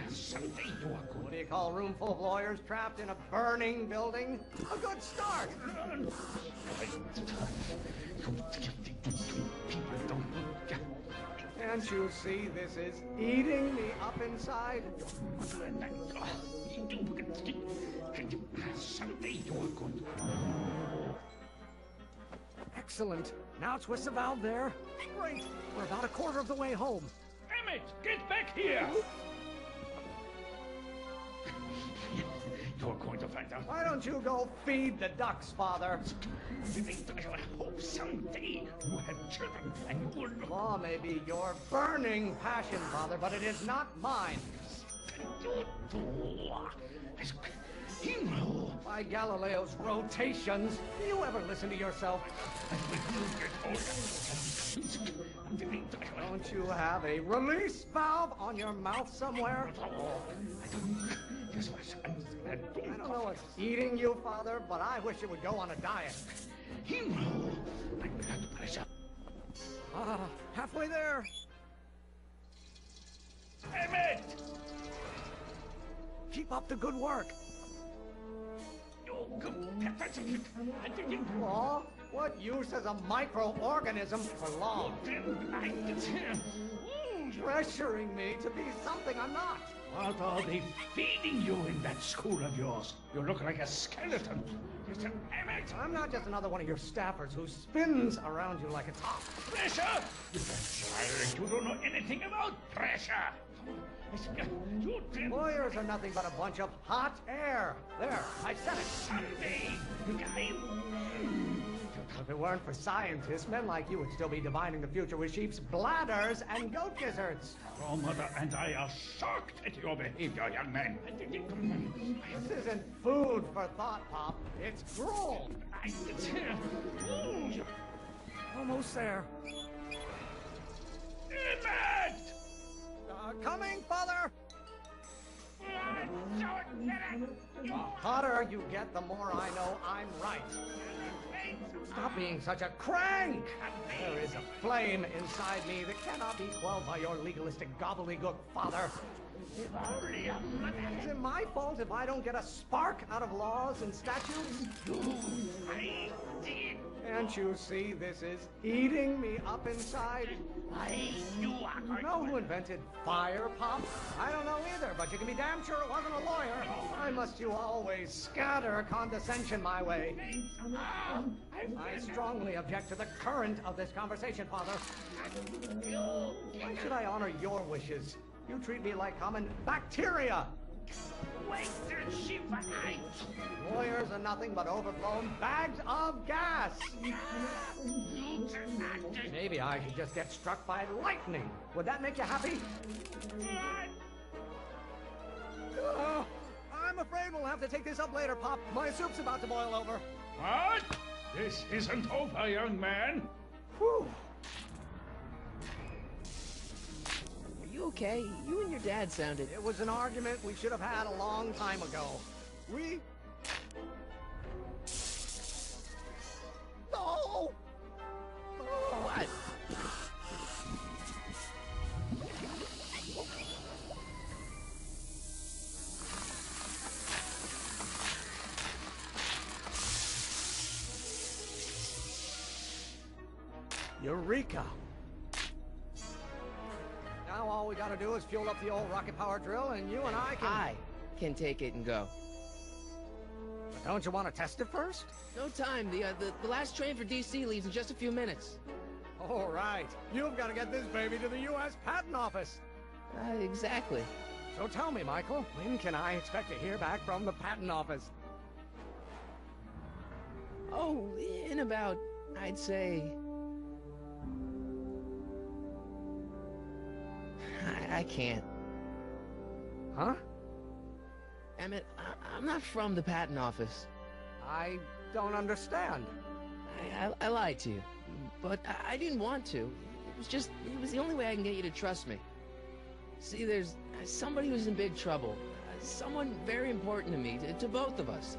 someday you are good. What do you call a room full of lawyers trapped in a burning building? A good start. Can't you see this is eating me up inside? Someday you are good. Excellent. Now twist the valve there. Great. We're about a quarter of the way home. Emmett, get back here! You're going to find out. Why don't you go feed the ducks, Father? I hope someday you have children and you will... Law may be your burning passion, Father, but it is not mine. By Galileo's rotations, do you ever listen to yourself? Don't you have a release valve on your mouth somewhere? I don't know what's eating you, Father, but I wish it would go on a diet. Halfway there. Emmett! Keep up the good work. Law? What use is a microorganism for law? Pressuring me to be something I'm not. What are they feeding you in that school of yours? You look like a skeleton. Mr. Emmett! I'm not just another one of your staffers who spins around you like a top. Pressure! You don't know anything about pressure! You did... Lawyers are nothing but a bunch of hot air. There, I said it. Someday, If it weren't for scientists, men like you would still be divining the future with sheep's bladders and goat gizzards. Your mother and I are shocked at your behavior, young man. This isn't food for thought, Pop. It's gruel. Almost there. Emmett! Coming, Father! The hotter you get, the more I know I'm right. Stop being such a crank! There is a flame inside me that cannot be quelled by your legalistic gobbledygook, Father. Is it my fault if I don't get a spark out of laws and statutes? I did Can't you see this is eating me up inside? Know who invented fire, Pop? I don't know either, but you can be damn sure it wasn't a lawyer. Why must you always scatter condescension my way? I strongly object to the current of this conversation, Father. Why should I honor your wishes? You treat me like common bacteria. Lawyers are nothing but overblown bags of gas. Maybe I should just get struck by lightning. Would that make you happy? I'm afraid we'll have to take this up later, Pop. My soup's about to boil over. What? This isn't over, young man. Whew. Are you okay? You and your dad sounded... It was an argument we should have had a long time ago. We... No! What? Eureka! Now all we gotta do is fuel up the old rocket power drill and you and I can take it and go. But don't you want to test it first? No time. The last train for DC leaves in just a few minutes. All right. You've got to get this baby to the U.S. Patent Office. Exactly. So tell me, Michael, when can I expect to hear back from the Patent Office? Oh, in about, I'd say... I can't. Huh? Emmett, I'm not from the patent office. I don't understand. I lied to you, but I didn't want to. It was the only way I can get you to trust me. See, there's somebody who's in big trouble. Someone very important to me, to both of us.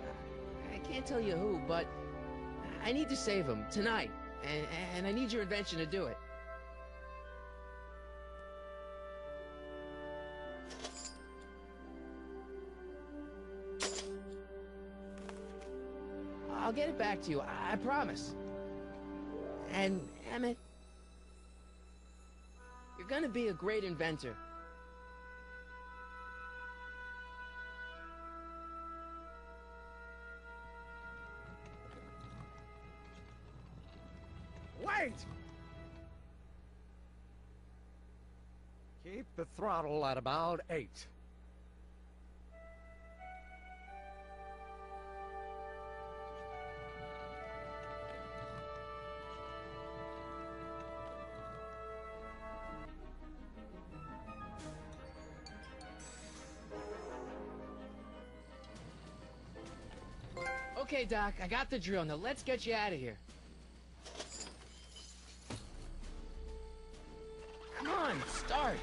I can't tell you who, but I need to save him tonight, and I need your invention to do it. I'll get it back to you, I promise. And, Emmett, you're gonna be a great inventor. Wait! Keep the throttle at about 8. Okay, Doc, I got the drill. Now let's get you out of here. Come on, start.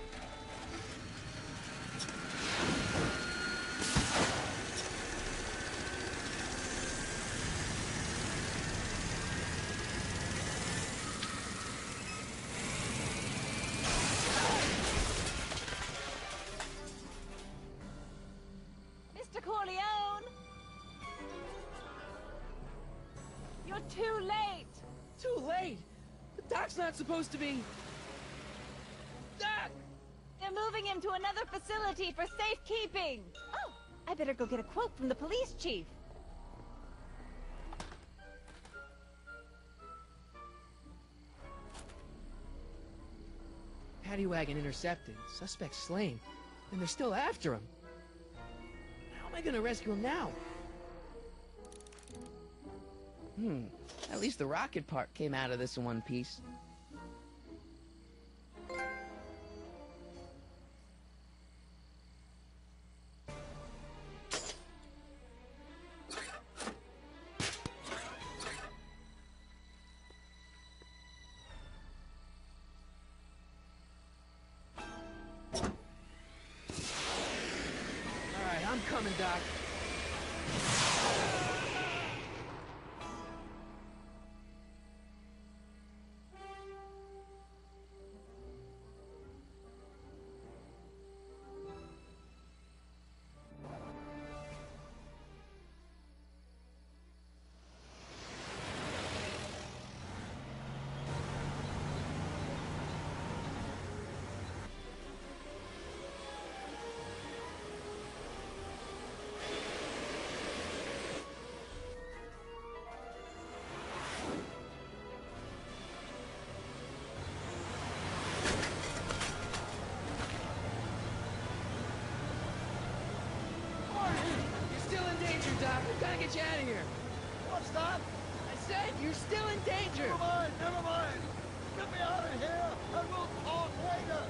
Mr. Corleone! You're too late! Too late? The Doc's not supposed to be... Doc! They're moving him to another facility for safekeeping! Oh, I better go get a quote from the police chief. Paddy wagon intercepted. Suspect slain. And they're still after him. How am I gonna rescue him now? At least the rocket part came out of this in one piece. Alright, I'm coming, Doc. you out of here. What's that? I said you're still in danger. Never mind, never mind. Get me out of here, and we'll talk later.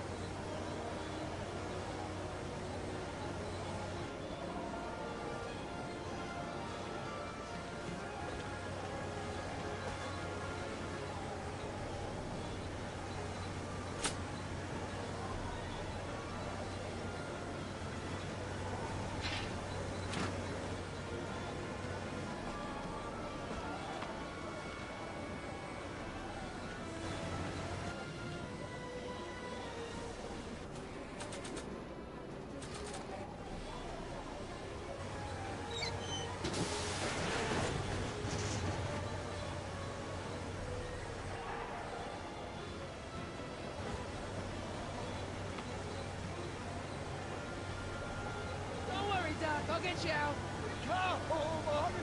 I'll get you out. Be careful, Marty.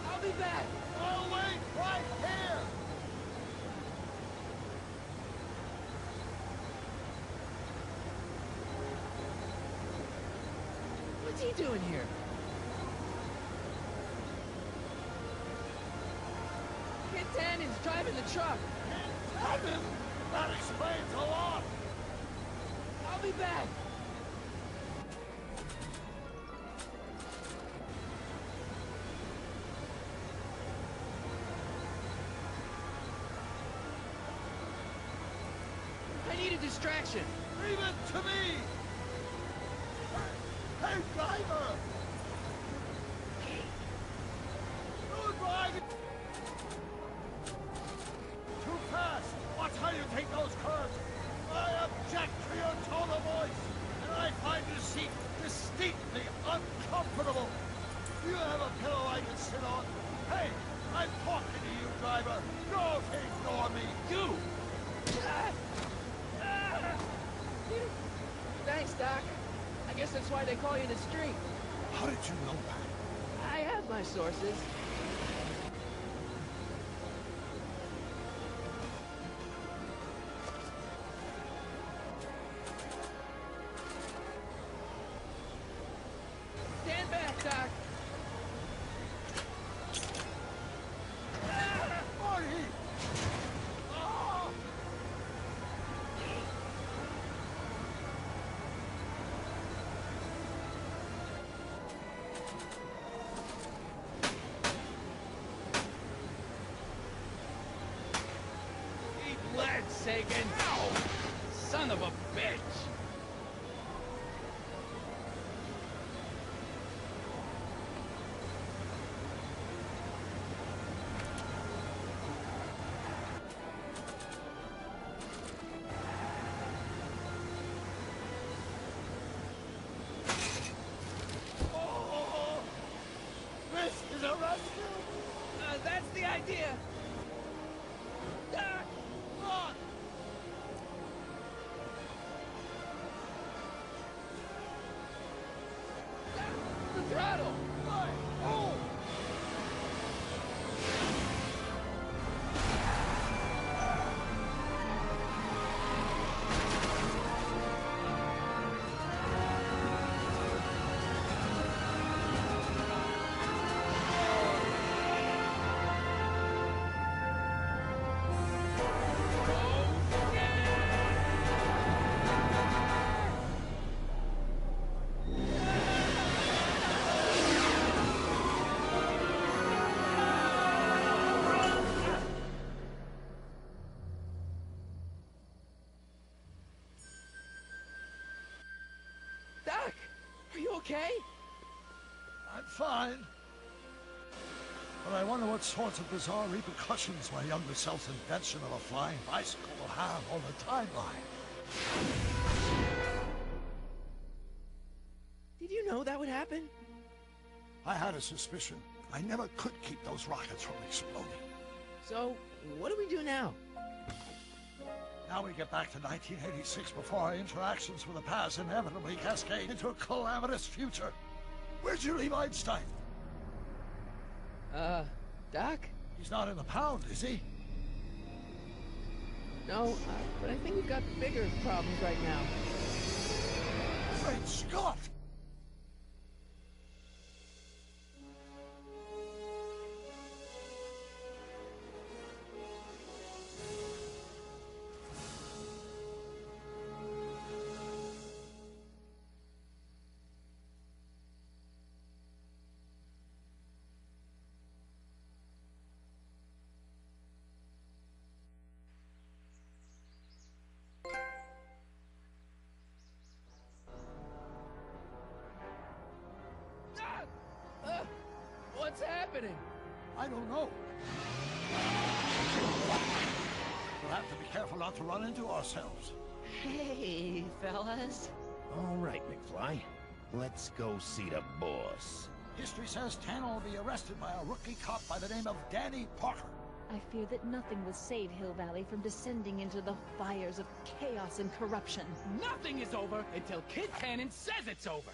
I'll be back. I'll wait right here. What's he doing here? Kid Tannen's driving the truck. Kid Tannen? That explains a lot. I'll be back. I need a distraction. Leave it to me! Hey, driver! No driving! Too fast! Watch how you take those curves! I object to your tone of voice, and I find this seat distinctly uncomfortable. Do you have a pillow I can sit on? Hey, I'm talking to you, driver! Don't ignore me! You! Thanks, Doc. I guess that's why they call you the street. How did you know that? I have my sources. Stand back, Doc. Marty! Oh! Eat lead, Sagan! Ow! Son of a bitch! Oh! This is a rescue! That's the idea. Doc! Run! The throttle! Right! Oh! Doc! Are you okay? I'm fine. But I wonder what sorts of bizarre repercussions my younger self's invention of a flying bicycle will have on the timeline. Did you know that would happen? I had a suspicion. I never could keep those rockets from exploding. So, what do we do now? Now we get back to 1986 before our interactions with the past inevitably cascade into a calamitous future. Where'd you leave Einstein? Doc? He's not in the pound, is he? No, but I think we've got bigger problems right now. Great Scott! What's happening? I don't know. We'll have to be careful not to run into ourselves. Hey, fellas. All right, McFly. Let's go see the boss. History says Tannen will be arrested by a rookie cop by the name of Danny Parker. I fear that nothing will save Hill Valley from descending into the fires of chaos and corruption. Nothing is over until Kid Tannen says it's over.